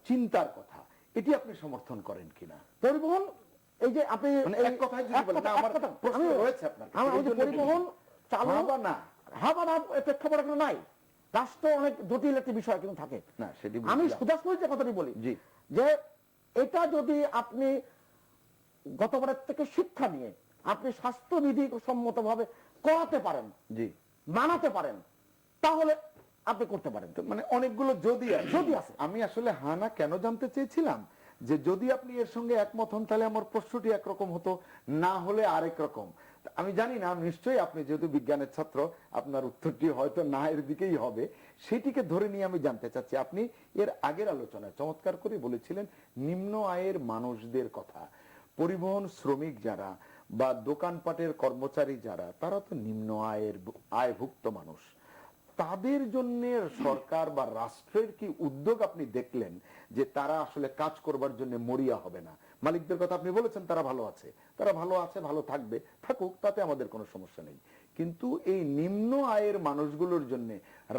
চিন্তার কথা, এটি আপনি সমর্থন করেন কিনা? পরিবহন এই যে আপনি মানে এই- এক কথায় যদি এক বলেন, কথা- না, আমার এক কথা, প্রশ্ন আমি- রয়েছে আপনার কাছে, আমার ওই এই যে জন্য পরিবহন চালু হ্যাঁ বা না? হ্যাঁ বা না এর প্রেক্ষাপট এখানে নাই। রাষ্ট্র অনেক জটিল একটি বিষয় কিন্তু থাকে। না, সেটি আমি বুঝলাম। সুদাসপুর যে কথাটি বলি জি। যে এটা যদি আপনি গতবারের থেকে শিক্ষা নিয়ে আপনি স্বাস্থ্যবিধি সম্মত ভাবে করাতে পারেন, জি, মানাতে পারেন, তাহলে আপনি করতে পারেন। তো মানে অনেকগুলো যদি আছে। যদি আছে। আমি আসলে হানা কেন জানতে চেয়েছিলাম যে যদি আপনি এর সঙ্গে একমত হন তাহলে আমার প্রশ্নটি একরকম হতো, না হলে আরেক রকম। তা আমি জানি না, নিশ্চয়ই আপনি যেহেতু বিজ্ঞানের ছাত্র আপনার উত্তরটি হয়তো না এর দিকেই হবে, সেটিকে ধরে নিয়ে আমি জানতে চাচ্ছি। আপনি এর আগের আলোচনায় চমৎকার করে বলেছিলেন নিম্ন আয়ের মানুষদের কথা। পরিবহন শ্রমিক যারা বা দোকানপাটের কর্মচারী যারা, তারা তো নিম্ন আয়ভুক্ত মানুষ। তাদের জন্য সরকার বা রাষ্ট্রের কি উদ্যোগ আপনি দেখলেন যে তারা আসলে কাজ করবার জন্য মরিয়া হবে না? মালিকদের কথা আপনি বলেছেন, তারা ভালো আছে, ভালো থাকবে, থাকুক, তাতে আমাদের কোনো সমস্যা নেই। কিন্তু এই নিম্ন আয়ের মানুষগুলোর জন্য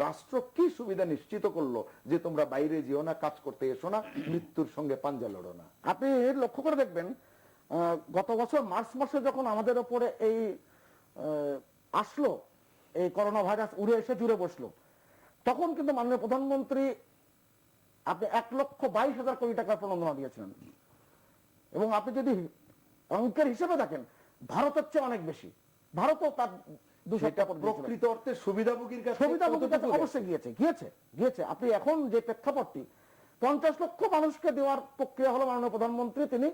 রাষ্ট্র কি সুবিধা নিশ্চিত করলো যে তোমরা বাইরে যেও না, কাজ করতে এসো না, মৃত্যুর সঙ্গে পাঞ্জা লড়ো না? আপনি লক্ষ্য করে দেখবেন গত বছর মার্চ মাসে যখন আমাদের ওপরে এই আসলো, এই করোনা ভাইরাস উড়ে এসে জুড়ে বসলো, তখন কিন্তু মাননীয় প্রধানমন্ত্রী আপনি 1,22,000 কোটি টাকার প্রণোদনা দিয়েছিলেন। এবং আপনি যদি অঙ্কের হিসেবে দেখেন ভারতের চেয়ে অনেক বেশি। ভারতও তার সেটা প্রকৃত অর্থে সুবিধাভোগীর কাছে সুবিধাভোগীর কাছে কতটুকু অবশ্যই গিয়েছে। আপনি এখন যে প্রেক্ষাপটটি 50 লক্ষ মানুষকে দেওয়ার প্রক্রিয়া হলো, মাননীয় প্রধানমন্ত্রী তিনি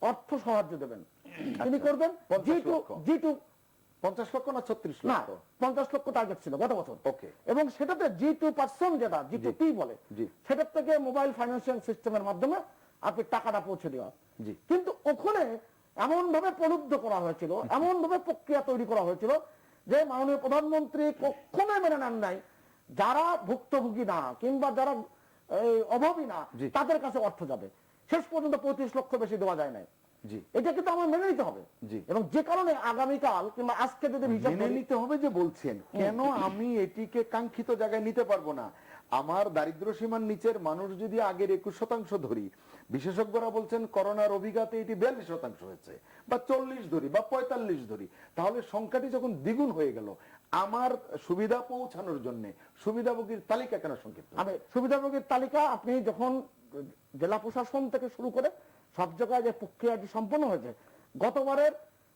অর্থ সাহায্য দেবেন, তিনি করবেন 50 লক্ষ। জি2 50 লক্ষ না 36 না, লক্ষ? 50 লক্ষ টার্গেট ছিল গত বছর। ওকে। এবং সেটাতে G2% যেটা G2P বলে, জি। সেটার থেকে মোবাইল ফাইন্যান্সিয়াল সিস্টেমের মাধ্যমে আপনি টাকাটা পৌঁছে দেওয়া। জি। কিন্তু ওখানে এমন ভাবে প্রলুব্ধ করা হয়েছিল, এমন ভাবে প্রক্রিয়া তৈরি করা হয়েছিল যে মাননীয় প্রধানমন্ত্রী কখনোই মেনে নেন নাই যারা ভুক্তভোগী না কিংবা যারা অভাবী না জি। তাদের কাছে অর্থ যাবে। শেষ পর্যন্ত 35 লক্ষ বেশি দেওয়া যায় নাই। জি। এটা কিন্তু আমার মেনে নিতে হবে। জি। এবং যে কারণে আগামীকাল কিংবা আজকে যদি হিসাব মেনে করি, নিতে হবে যে বলছেন, কেন আমি এটিকে কাঙ্ক্ষিত জায়গায় নিতে পারবো না? আমার দারিদ্র্য সীমার নিচের মানুষ যদি আগের 21% ধরি, বিশেষজ্ঞরা বলছেন করোনার অভিজ্ঞতা এটি 42% হয়েছে, বা 40 ধরি বা 45 ধরি, তাহলে সংখ্যাটি যখন দ্বিগুণ হয়ে গেল, আমার সুবিধা পৌঁছানোর জন্য সুবিধাভোগীর তালিকা কেন সংক্ষিপ্ত? আমি সুবিধাভোগীর তালিকা আপনি যখন জেলা প্রশাসন থেকে শুরু করে সব জায়গায় যে প্রক্রিয়াটি সম্পন্ন হয়েছে, গতবারের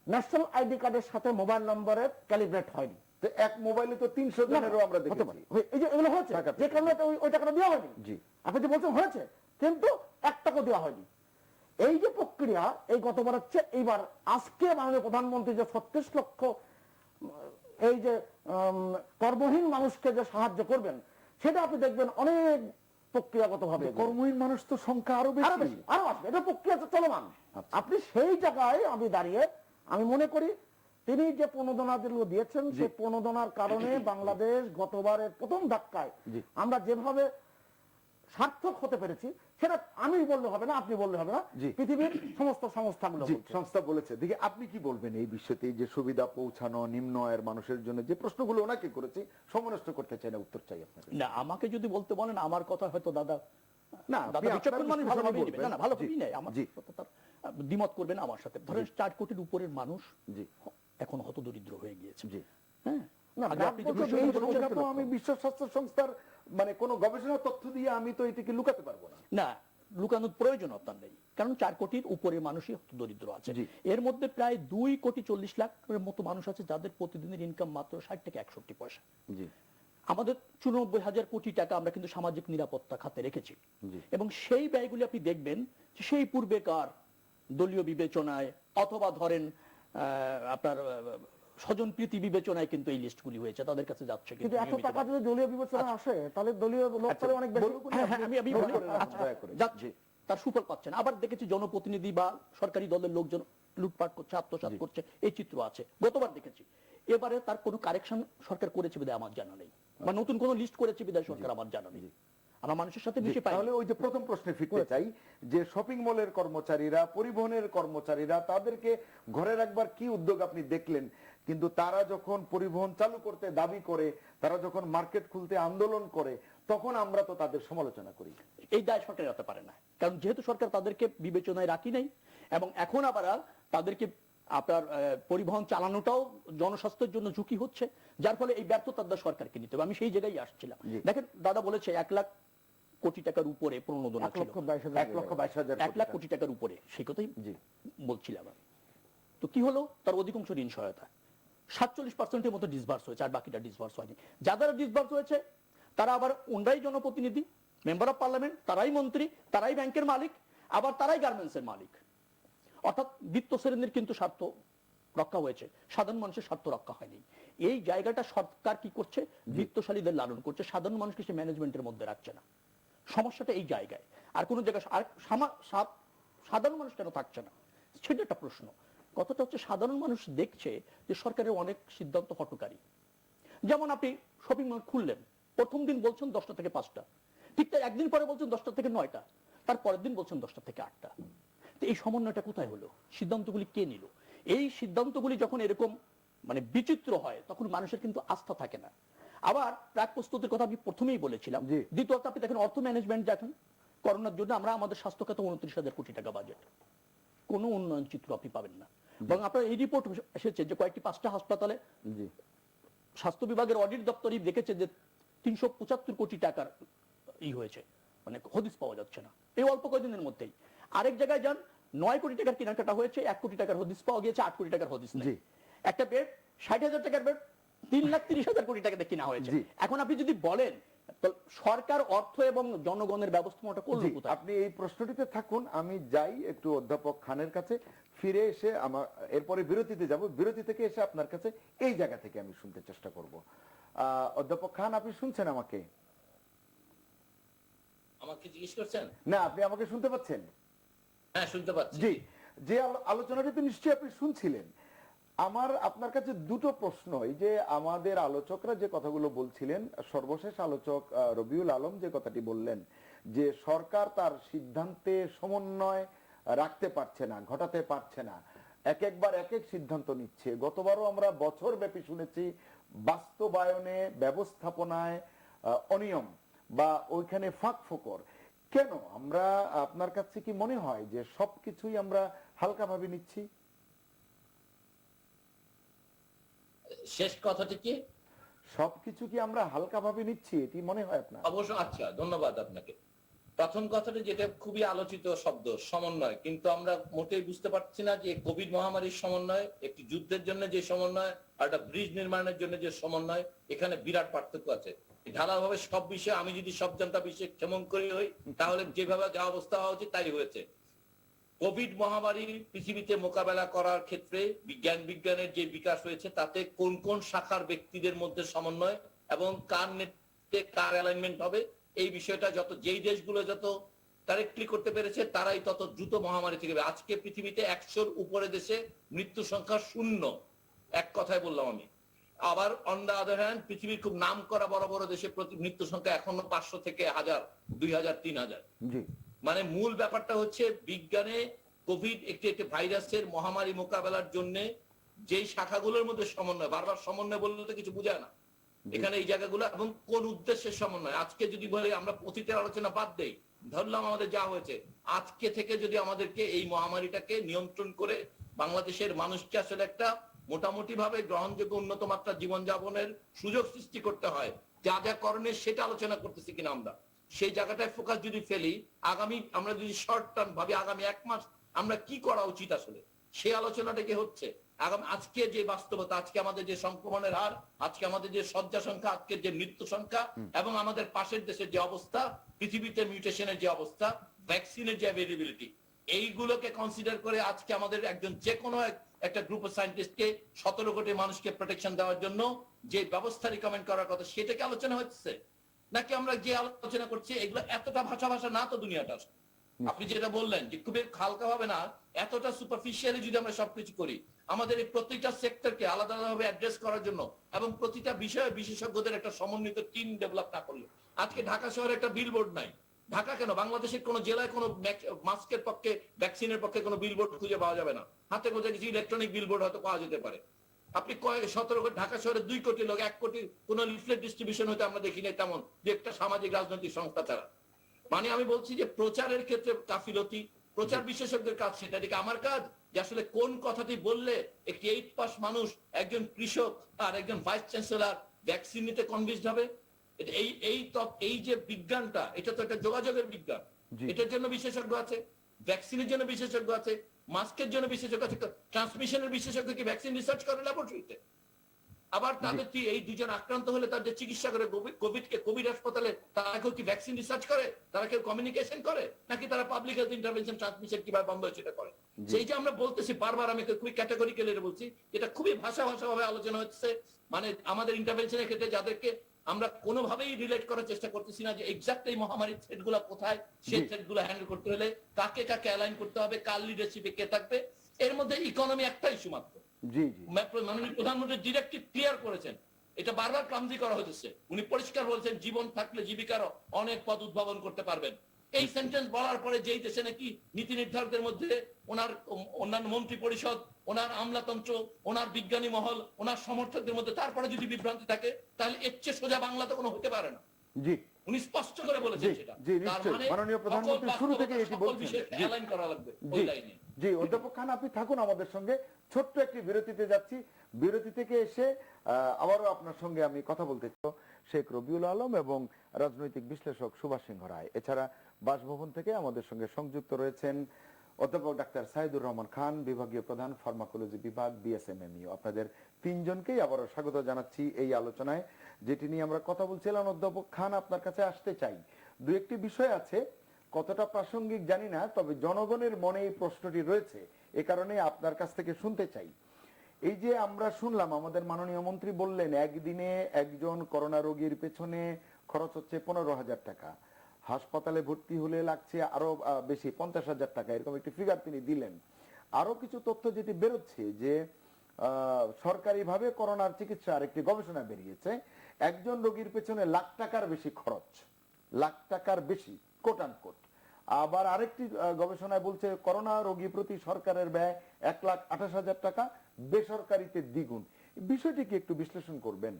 ন্যাশনাল আইডি কার্ডের সাথে মোবাইল নম্বরের ক্যালিব্রেট হয়নি। তো এক মোবাইলে তো 300 জনেরও আমরা হতে দেখেছি। পারে। এই যে এগুলো হয়েছে, টাকা যে কারণে তো ওই টাকাটা দেওয়া হয়নি। জি। আপনি যে বলছেন হয়েছে, কিন্তু 1 টাকা দেওয়া হয়নি। এই যে প্রক্রিয়া, এই গতবার হচ্ছে, এইবার আজকে মাননীয় প্রধানমন্ত্রী যে 36 লক্ষ এই যে কর্মহীন মানুষকে যে সাহায্য করবেন, সেটা আপনি দেখবেন অনেক প্রক্রিয়াগত ভাবে কর্মহীন মানুষ তো সংখ্যা আরো বেশি। আরো আসবে, এটা প্রক্রিয়া তো চলমান। আপনি সেই জায়গায় আমি দাঁড়িয়ে আমি মনে করি তিনি যে প্রণোদনা যেগুলো দিয়েছেন, সেই প্রণোদনার কারণে বাংলাদেশ গতবারের প্রথম ধাক্কায় আমরা যেভাবে সার্থক হতে পেরেছি, সেটা আমি বললে হবে না, আপনি বললে হবে না, পৃথিবীর সমস্ত সংস্থাগুলো জি, সংস্থা বলেছে। দেখি আপনি কি বলবেন এই বিষয়তে, যে সুবিধা পৌঁছানো নিম্ন আয়ের মানুষের জন্য যে প্রশ্নগুলো ওনাকে করেছি, সমনষ্ট করতে চাই না, উত্তর চাই আপনাকে। না, আমাকে যদি বলতে বলেন আমার কথা হয়তো দাদা না, দাদা বিচক্ষণ মানুষ ভালোভাবেই নেবেন। না, ভালোভাবেই নেয়, আমার জি। সাথে তার দ্বিমত করবেন আমার সাথে। ধরেন 4 কোটির উপরের মানুষ জি। এখন হতদরিদ্র হয়ে গিয়েছে। জি। হ্যাঁ, না, আগে আপনি যে ব্যাপক বিষয়টা এই বলেছেন, সংখ্যা তো আমি বিশ্ব স্বাস্থ্য সংস্থার মানে কোন গবেষণা তথ্য দিয়ে আমি তো এটিকে লুকাতে পারবো না। না, লুকানোর প্রয়োজন আপনার নেই, কারণ 4 কোটির উপরে মানুষই দরিদ্র আছে। জি। এর মধ্যে প্রায় 2,40,00,000 মতো মানুষ আছে যাদের প্রতিদিনের ইনকাম মাত্র 60 থেকে 61 পয়সা। জি। আমাদের 94,000 কোটি টাকা আমরা কিন্তু সামাজিক নিরাপত্তা খাতে রেখেছি। জি। এবং সেই ব্যয়গুলি আপনি দেখবেন যে সেই পূর্বেকার দলীয় বিবেচনায় অথবা ধরেন আপনার স্বজনপ্রীতি বিবেচনায় কিন্তু এই লিস্টগুলি হয়েছে, তাদের কাছে যাচ্ছে। কিন্তু এত টাকা যদি দলীয় বিবেচনা আসে, তাহলে দলীয় লোক করে অনেক বেশি। আমি বলি, আচ্ছা, দয়া করে। যাচ্ছে, তার সুফল পাচ্ছেন। আবার দেখেছি জনপ্রতিনিধি বা সরকারি দলের লোকজন লুটপাট করছে, আত্মসাৎ করছে, এই চিত্র আছে, গতবার দেখেছি। এবারে তার কোনো কারেকশন সরকার করেছে বিধায় আমার জানা নেই, বা নতুন কোন লিস্ট করেছে বিধায় সরকার আমার জানা নেই। আমরা মানুষের সাথে মিশে পাই। তাহলে ওই যে প্রথম প্রশ্নে ফিরতে চাই যে শপিং মলের কর্মচারীরা, পরিবহনের কর্মচারীরা, তাদেরকে ঘরে রাখবার কি উদ্যোগ আপনি দেখলেন, কিন্তু তারা যখন পরিবহন চালু করতে দাবি করে, তারা যখন মার্কেট খুলতে আন্দোলন করে, তখন আমরা তো তাদের সমালোচনা করি। এই দায় সরকার হতে পারে না, কারণ যেহেতু সরকার তাদেরকে বিবেচনায় রাখি নাই, এবং এখন আবার তাদেরকে আপনার পরিবহন চালানোটাও জনস্বাস্থ্যের জন্য ঝুঁকি হচ্ছে, যার ফলে এই ব্যর্থতার দায় সরকারকে নিতে হবে। আমি সেই জায়গায় আসছিলাম। দেখেন দাদা বলেছে 1 লাখ কোটি টাকার উপরে প্রণোদনা ছিল, 1,22,000 1 লাখ কোটি টাকার উপরে, সেই কথাই বলছিলাম আমি। তো কি হলো, তার অধিকাংশ ঋণ সহায়তা 47% মতো ডিসবার্স হয়েছে, আর বাকিটা ডিসবার্স হয়নি। যাদের ডিসবার্স হয়েছে তারা আবার ওনরাই জনপ্রতিনিধি, মেম্বার অফ পার্লামেন্ট, তারাই মন্ত্রী, তারাই ব্যাংকের মালিক, আবার তারাই গার্মেন্টসের মালিক। অর্থাৎ বৃত্ত শ্রেণীর কিন্তু স্বার্থ রক্ষা হয়েছে, সাধারণ মানুষের স্বার্থ রক্ষা হয়নি। এই জায়গাটা সরকার কি করছে, বৃত্তশালীদের লালন করছে, সাধারণ মানুষকে সে ম্যানেজমেন্টের মধ্যে রাখছে না। সমস্যাটা এই জায়গায়, আর কোন জায়গায় আর সাধারণ মানুষ কেন থাকছে না, সেটা একটা প্রশ্ন। কথাটা হচ্ছে সাধারণ মানুষ দেখছে যে সরকারের অনেক সিদ্ধান্ত হঠকারী। যেমন আপনি শপিং মল খুললেন, প্রথম দিন বলছেন 10টা থেকে 5টা, ঠিক তাই একদিন পরে বলছেন 10টা থেকে 9টা, তার পরের দিন বলছেন 10টা থেকে 8টা। তো এই সমন্বয়টা কোথায় হলো, সিদ্ধান্তগুলি কে নিল? এই সিদ্ধান্তগুলি যখন এরকম মানে বিচিত্র হয়, তখন মানুষের কিন্তু আস্থা থাকে না। আবার প্রাক প্রস্তুতির কথা আমি প্রথমেই বলেছিলাম। দ্বিতীয়ত আপনি দেখেন অর্থ ম্যানেজমেন্ট, দেখেন করোনার জন্য আমরা আমাদের স্বাস্থ্য খাতে 29,000 কোটি টাকা বাজেট, কোনো উন্নয়ন চিত্র আপনি পাবেন না। এবং আপনার এই রিপোর্ট এসেছে যে কয়েকটি 5টা হাসপাতালে স্বাস্থ্য বিভাগের অডিট দপ্তরই দেখেছে যে 375 কোটি টাকার হয়েছে, মানে হদিস পাওয়া যাচ্ছে না এই অল্প কয়েকদিনের মধ্যেই। আরেক জায়গায় যান, 9 কোটি টাকার কেনাকাটা হয়েছে, 1 কোটি টাকার হদিস পাওয়া গিয়েছে, 8 কোটি টাকার হদিস নেই। একটা বেড 60,000 টাকার বেড 3,30,000 কোটি টাকাতে কিনা হয়েছে। এখন আপনি যদি বলেন সরকার অর্থ এবং জনগণের ব্যবস্থাপনাটা করলো কোথায়? আপনি এই প্রশ্নটিতে থাকুন, আমি যাই একটু অধ্যাপক খানের কাছে, ফিরে এসে আমার এরপরে বিরতিতে যাব, বিরতি থেকে এসে আপনার কাছে এই জায়গা থেকে আমি শুনতে চেষ্টা করব। অধ্যাপক খান, আপনি শুনছেন আমাকে? আমাকে জিজ্ঞেস করছেন? না, আপনি আমাকে শুনতে পাচ্ছেন? হ্যাঁ, শুনতে পাচ্ছি। জি, যে আলোচনাটি তো নিশ্চয়ই আপনি শুনছিলেন। আমার আপনার কাছে দুটো প্রশ্ন। এই যে আমাদের আলোচকরা যে কথাগুলো বলছিলেন, সর্বশেষ আলোচক রবিউল আলম যে কথাটি বললেন যে সরকার তার সিদ্ধান্তে সমন্বয় রাখতে পারছে না, ঘটাতে পারছে না, একবার এক এক সিদ্ধান্ত নিচ্ছে। গতবারও আমরা বছর ব্যাপী শুনেছি বাস্তবায়নে, ব্যবস্থাপনায় অনিয়ম বা ওইখানে ফাঁক ফোকর। কেন আমরা, আপনার কাছে কি মনে হয় যে সবকিছুই আমরা হালকাভাবে নিচ্ছি? শেষ কথাটি কি? সবকিছু কি আমরা হালকাভাবে নিচ্ছি, এটি মনে হয় আপনার? অবশ্য। আচ্ছা, ধন্যবাদ আপনাকে। প্রথম কথাটা যেটা খুবই আলোচিত শব্দ, সমন্বয়, কিন্তু আমরা মোটেই বুঝতে পারছি না যে কোভিড মহামারীর সমন্বয়, একটি যুদ্ধের জন্য যে সমন্বয়, আর একটা ব্রিজ নির্মাণের জন্য যে সমন্বয়, এখানে বিরাট পার্থক্য আছে। ঢালাভাবে সব বিষয়ে আমি যদি সব জনতা বিষয়ে কেমন করে হই, তাহলে যেভাবে যা অবস্থা হওয়া উচিত তাই হয়েছে। কোভিড মহামারী পৃথিবীতে মোকাবেলা করার ক্ষেত্রে বিজ্ঞানের যে বিকাশ হয়েছে, তাতে কোন কোন শাখার ব্যক্তিদের মধ্যে সমন্বয় এবং কার নেতৃত্বে কার অ্যালাইনমেন্ট হবে, এই বিষয়টা যেই দেশগুলো যত কারেক্টলি করতে পেরেছে, তারাই তত দ্রুত মহামারী থেকে। আজকে পৃথিবীতে 100-র উপরে দেশে মৃত্যু সংখ্যা 0, এক কথায় বললাম আমি। আবার অন দা আদার হ্যান্ড, পৃথিবীর খুব নাম করা বড় বড় দেশে প্রতি মৃত্যু সংখ্যা এখনো 500 থেকে 1000, 2000, 3000। মানে মূল ব্যাপারটা হচ্ছে বিজ্ঞানে কোভিড একটি ভাইরাসের মহামারী মোকাবেলার জন্য যেই শাখাগুলোর মধ্যে সমন্বয়, বারবার সমন্বয় বললে তো কিছু বোঝায় না এখানে এই জায়গাগুলো, এবং কোন উদ্দেশ্যের সমন্বয়। আজকে যদি বলি আমরা অতীতের আলোচনা বাদ দেই, ধরলাম আমাদের যা হয়েছে, আজকে থেকে যদি আমাদেরকে এই মহামারীটাকে নিয়ন্ত্রণ করে বাংলাদেশের মানুষকে আসলে একটা মোটামুটি ভাবে গ্রহণযোগ্য উন্নত মাত্রার জীবনযাপনের সুযোগ সৃষ্টি করতে হয়, যা যা করণীয় সেটা আলোচনা করতেছি কিনা আমরা, সেই জায়গাটায় ফোকাস যদি ফেলি, আগামী আমরা যদি শর্ট টার্ম ভাবি আগামী 1 মাস আমরা কি করা উচিত, আসলে সেই আলোচনাটা কি হচ্ছে। আজকে যে বাস্তবতা, আজকে আমাদের যে সংক্রমণের হার, আজকে আমাদের যে শয্যা সংখ্যা, আজকের যে মৃত্যু সংখ্যা, এবং আমাদের পাশের দেশের যে অবস্থা, পৃথিবীতে মিউটেশনের যে অবস্থা, ভ্যাকসিনের যে অ্যাভেলেবিলিটি, এইগুলোকে কনসিডার করে আজকে আমাদের একজন যে কোনো একটা গ্রুপ অফ সায়েন্টিস্টকে 17 কোটি মানুষকে প্রোটেকশন দেওয়ার জন্য যে ব্যবস্থা রিকমেন্ড করার কথা, সেটাকে আলোচনা হচ্ছে নাকি আমরা যে আলোচনা করছি এগুলো এতটা ভাষা না তো দুনিয়াটা। আপনি যেটা বললেন যে খুবই হালকা ভাবে না, এতটা সুপারফিশিয়ালি যদি আমরা সবকিছু করি, আমাদের এই প্রতিটা সেক্টরকে আলাদা আলাদাভাবে অ্যাড্রেস করার জন্য এবং প্রতিটা বিষয়ে বিশেষজ্ঞদের একটা সমন্বিত টিম ডেভেলপ না করলে আজকে ঢাকা শহরে একটা বিলবোর্ড নাই। ঢাকা কেন, বাংলাদেশের কোন জেলায় কোন মাস্কের পক্ষে, ভ্যাকসিনের পক্ষে কোন বিলবোর্ড খুঁজে পাওয়া যাবে না। হাতে গোজা কিছু ইলেকট্রনিক বিলবোর্ড হয়তো পাওয়া যেতে পারে। আপনি 17 ঢাকা শহরে 2 কোটি লোক, 1 কোটি কোন লিফলেট ডিস্ট্রিবিউশন হতে আমরা দেখি নাই তেমন, যে একটা সামাজিক রাজনৈতিক সংস্থা ছাড়া। মানে আমি বলছি যে প্রচারের ক্ষেত্রে গাফিলতি, প্রচার বিশেষজ্ঞদের কাজ সেটা, এদিকে আমার কাজ যে আসলে কোন কথাটি বললে একটি 8 পাস মানুষ, একজন কৃষক আর একজন ভাইস চ্যান্সেলর ভ্যাকসিন নিতে কনভিন্সড হবে। এই যে বিজ্ঞানটা, এটা তো একটা যোগাযোগের বিজ্ঞান। এটার জন্য বিশেষজ্ঞ আছে, ভ্যাকসিনের জন্য বিশেষজ্ঞ আছে, মাস্কের জন্য বিশেষজ্ঞ আছে। ট্রান্সমিশনের বিশেষজ্ঞ কি ভ্যাকসিন রিসার্চ করে ল্যাবরেটরিতে? আবার তাদের এই দুজন আক্রান্ত হলে তাদের চিকিৎসা করে কোভিড হাসপাতালে, তারা কেউ কি ভ্যাকসিন রিসার্চ করে? তারা কেউ কমিউনিকেশন করে? নাকি তারা পাবলিক হেলথ ইন্টারভেনশন, ট্রান্সমিশন কিভাবে বন্ধ হয় সেটা করে? সেই যে আমরা বলতেছি বারবার, আমি খুবই ক্যাটাগরিক্যালি বলছি, এটা খুবই ভাষাভাবে আলোচনা হচ্ছে। মানে আমাদের ইন্টারভেনশনের ক্ষেত্রে যাদেরকে আমরা কোনোভাবেই রিলেট করার চেষ্টা করতেছি না যে এক্সাক্ট এই মহামারীর থ্রেটগুলো কোথায়, সেই থ্রেটগুলো হ্যান্ডেল করতে হলে কাকে কাকে অ্যালাইন করতে হবে, কার লিডারশিপে কে থাকবে। এর মধ্যে ইকোনমি একটা ইস্যু মাত্র। মাননীয় প্রধানমন্ত্রী ডিরেক্টলি ক্লিয়ার করেছেন, এটা বারবার ক্লামজি করা হচ্ছে। উনি পরিষ্কার বলছেন জীবন থাকলে জীবিকার অনেক পথ উদ্ভাবন করতে পারবেন। এই সেন্টেন্স বলার পরে যেই দেশে নাকি নীতি নির্ধারকদের মধ্যে ওনার অন্যান্য মন্ত্রী পরিষদ, ওনার আমলাতন্ত্র, ওনার বিজ্ঞানী মহল, ওনার সমর্থকদের মধ্যে তারপরে যদি বিভ্রান্তি থাকে, তাহলে এর চেয়ে সোজা বাংলা তো কোনো হতে পারে না। জি, উনি স্পষ্ট করে বলেছেন সেটা। তার মানে মাননীয় প্রধানমন্ত্রী শুরু থেকে এটি বলছেন। অ্যালাইন করা লাগবে ওই লাইনে। জি, অধ্যাপক খান আপনি থাকুন আমাদের সঙ্গে, ছোট্ট একটি বিরতিতে যাচ্ছি। বিরতি থেকে এসে আবারও আপনার সঙ্গে আমি কথা বলতে চাই। শেখ রবিউল আলম এবং রাজনৈতিক বিশ্লেষক সুভাষ সিংহ রায়, এছাড়া বাসভবন থেকে আমাদের সঙ্গে সংযুক্ত রয়েছেন অধ্যাপক ডাক্তার সাইদুর রহমান খান, বিভাগীয় প্রধান, ফার্মাকোলজি বিভাগ, বিএসএমএমইউ। আপনাদের তিনজনকেই আবারও স্বাগত জানাচ্ছি এই আলোচনায়, যেটি নিয়ে আমরা কথা বলছিলাম। অধ্যাপক খান, আপনার কাছে আসতে চাই। দু একটি বিষয় আছে, কতটা প্রাসঙ্গিক জানি না, তবে জনগণের মনে এই প্রশ্নটি রয়েছে, এ কারণে আপনার কাছ থেকে শুনতে চাই। এই যে আমরা শুনলাম, আমাদের মাননীয় মন্ত্রী বললেন একদিনে একজন করোনা রোগীর পেছনে খরচ হচ্ছে 15,000 টাকা, হাসপাতালে ভর্তি হলে লাগছে আরো বেশি, 50,000 টাকা, এরকম একটি ফিগার তিনি দিলেন। আরো কিছু তথ্য যেটি বেরোচ্ছে যে সরকারিভাবে করোনার চিকিৎসার একটি গবেষণা বেরিয়েছে, একজন রোগীর পেছনে লাখ টাকার বেশি খরচ, লাখ টাকার বেশি, কোট অ্যান্ড কোট। আবার আরেকটি গবেষণায় বলছে করোনা রোগী প্রতি সরকারের ব্যয় 1,28,000 টাকা, বেসরকারিতে দ্বিগুণ। বিষয়টি কি একটু বিশ্লেষণ করবেন?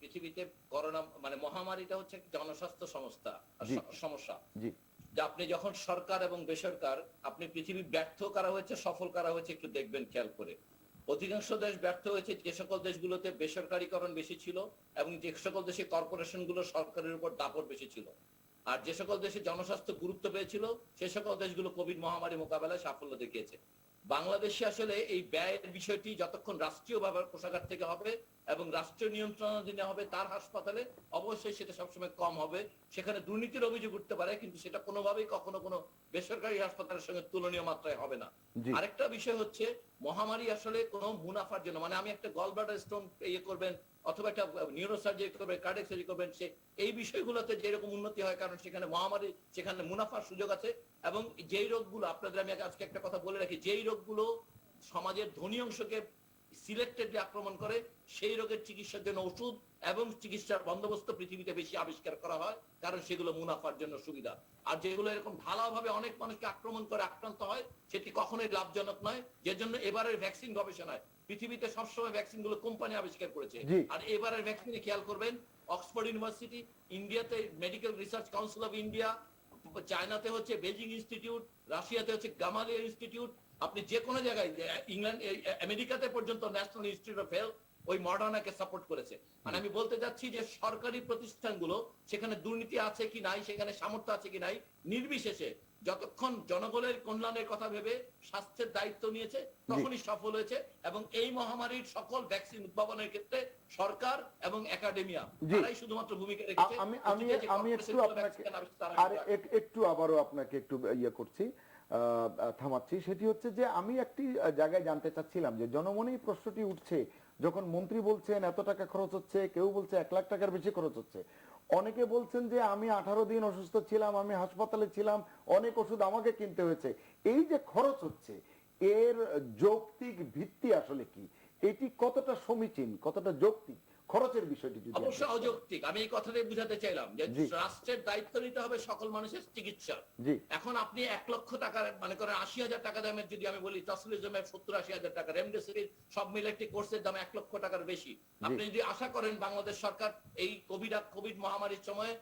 পৃথিবীতে করোনা মানে মহামারীটা হচ্ছে জনস্বাস্থ্য সমস্যা। জি, যে আপনি যখন সরকার এবং বেসরকার, আপনি পৃথিবী ব্যর্থ করা হয়েছে, সফল করা হয়েছে, একটু দেখবেন খেয়াল করে। অধিকাংশ দেশ ব্যর্থ হয়েছে যে সকল দেশগুলোতে বেসরকারীকরণ বেশি ছিল এবং যে সকল দেশে কর্পোরেশন গুলো সরকারের উপর দাপট বেশি ছিল। আর যে সকল দেশে জনস্বাস্থ্য গুরুত্ব পেয়েছিল, সে সকল দেশগুলো কোভিড মহামারী মোকাবেলায় সাফল্য দেখিয়েছে। বাংলাদেশে আসলে এই ব্যয়ের বিষয়টি যতক্ষণ রাষ্ট্রীয় কোষাগার থেকে হবে এবং রাষ্ট্রীয় নিয়ন্ত্রণাধীনে হবে তার হাসপাতালে, অবশ্যই সেটা সবসময় কম হবে। সেখানে দুর্নীতির অভিযোগ উঠতে পারে, কিন্তু সেটা কোনোভাবেই কখনো কোনো বেসরকারি হাসপাতালের সঙ্গে তুলনীয় মাত্রায় হবে না। আরেকটা বিষয় হচ্ছে, মহামারী আসলে কোনো মুনাফার জন্য, মানে আমি একটা গলব্লাডার স্টোন ইয়ে করবেন অথবা একটা নিউরোসার্জারি করবেন, কার্ডিয়াক সার্জারি করবেন, সে এই বিষয়গুলোতে যেরকম উন্নতি হয়, কারণ সেখানে মহামারী, সেখানে মুনাফার সুযোগ আছে। এবং যেই রোগগুলো, আপনাদের আমি আজকে একটা কথা বলে রাখি, যেই রোগগুলো সমাজের ধনী অংশকে সিলেক্টেডলি আক্রমণ করে, সেই রোগের চিকিৎসার জন্য ওষুধ এবং চিকিৎসার বন্দোবস্ত পৃথিবীতে বেশি আবিষ্কার করা হয়, কারণ সেগুলো মুনাফার জন্য সুবিধা। আর যেগুলো এরকম ঢালাওভাবে অনেক মানুষকে আক্রমণ করে আক্রান্ত হয়, সেটি কখনোই লাভজনক নয়। যে জন্য এবারের ভ্যাকসিন গবেষণায় পৃথিবীতে সবসময় ভ্যাকসিন গুলো কোম্পানি আবিষ্কার করেছে। আর এবারের ভ্যাকসিনে খেয়াল করবেন, অক্সফোর্ড ইউনিভার্সিটি, ইন্ডিয়াতে medical research council of India, চায়নাতে হচ্ছে বেজিং ইনস্টিটিউট, রাশিয়াতে হচ্ছে গামালিয়া ইনস্টিটিউট, আপনি যে কোনো জায়গায়, ইংল্যান্ড, আমেরিকাতে পর্যন্ত ন্যাশনাল ইনস্টিটিউট অফ হেলথ ওই মডার্নাকে সাপোর্ট করেছে। মানে আমি বলতে যাচ্ছি যে সরকারি প্রতিষ্ঠানগুলো, সেখানে দুর্নীতি আছে কি নাই, সেখানে সামর্থ্য আছে কি নাই, নির্বিশেষে যতক্ষণ জনগণের কল্যাণের কথা ভেবে স্বাস্থ্যের দায়িত্ব নিয়েছে, তখনই সফল হয়েছে। এবং এই মহামারীর সকল ভ্যাকসিন উদ্ভাবনের ক্ষেত্রে সরকার এবং একাডেমিয়া তারাই শুধুমাত্র ভূমিকা রেখেছে। আমি একটু আবারও আপনাকে একটু ইয়ে করছি, থামাচ্ছি। সেটি হচ্ছে যে আমি একটি জায়গায় জানতে চাচ্ছিলাম যে জনমনেই প্রশ্নটি উঠছে, যখন মন্ত্রী বলছেন এত টাকা খরচ হচ্ছে, কেউ বলছে 1 লাখ টাকার বেশি খরচ হচ্ছে, অনেকে বলছেন যে আমি 18 দিন অসুস্থ ছিলাম, আমি হাসপাতালে ছিলাম, অনেক ওষুধ আমাকে কিনতে হয়েছে। এই যে খরচ হচ্ছে, এর যৌক্তিক ভিত্তি আসলে কি? এটি কতটা সমীচীন, কতটা যৌক্তিক, খরচের বিষয়টি যদি অবশ্যই আপনি- অযৌক্তিক। আমি এই কথাটাই বুঝাতে চাইলাম যে জি। রাষ্ট্রের দায়িত্ব নিতে হবে সকল মানুষের চিকিৎসা। জি। এখন আপনি 1 লক্ষ টাকার মানে করেন 80,000 টাকা দামের যদি আমি বলি টসলিজমের 70-80,000 টাকা, রেমডেসিভির সব মিলে একটি কোর্সের দাম 1 লক্ষ টাকার বেশি। আপনি যদি আশা করেন বাংলাদেশ সরকার এই কোভিড মহামারীর সময়ে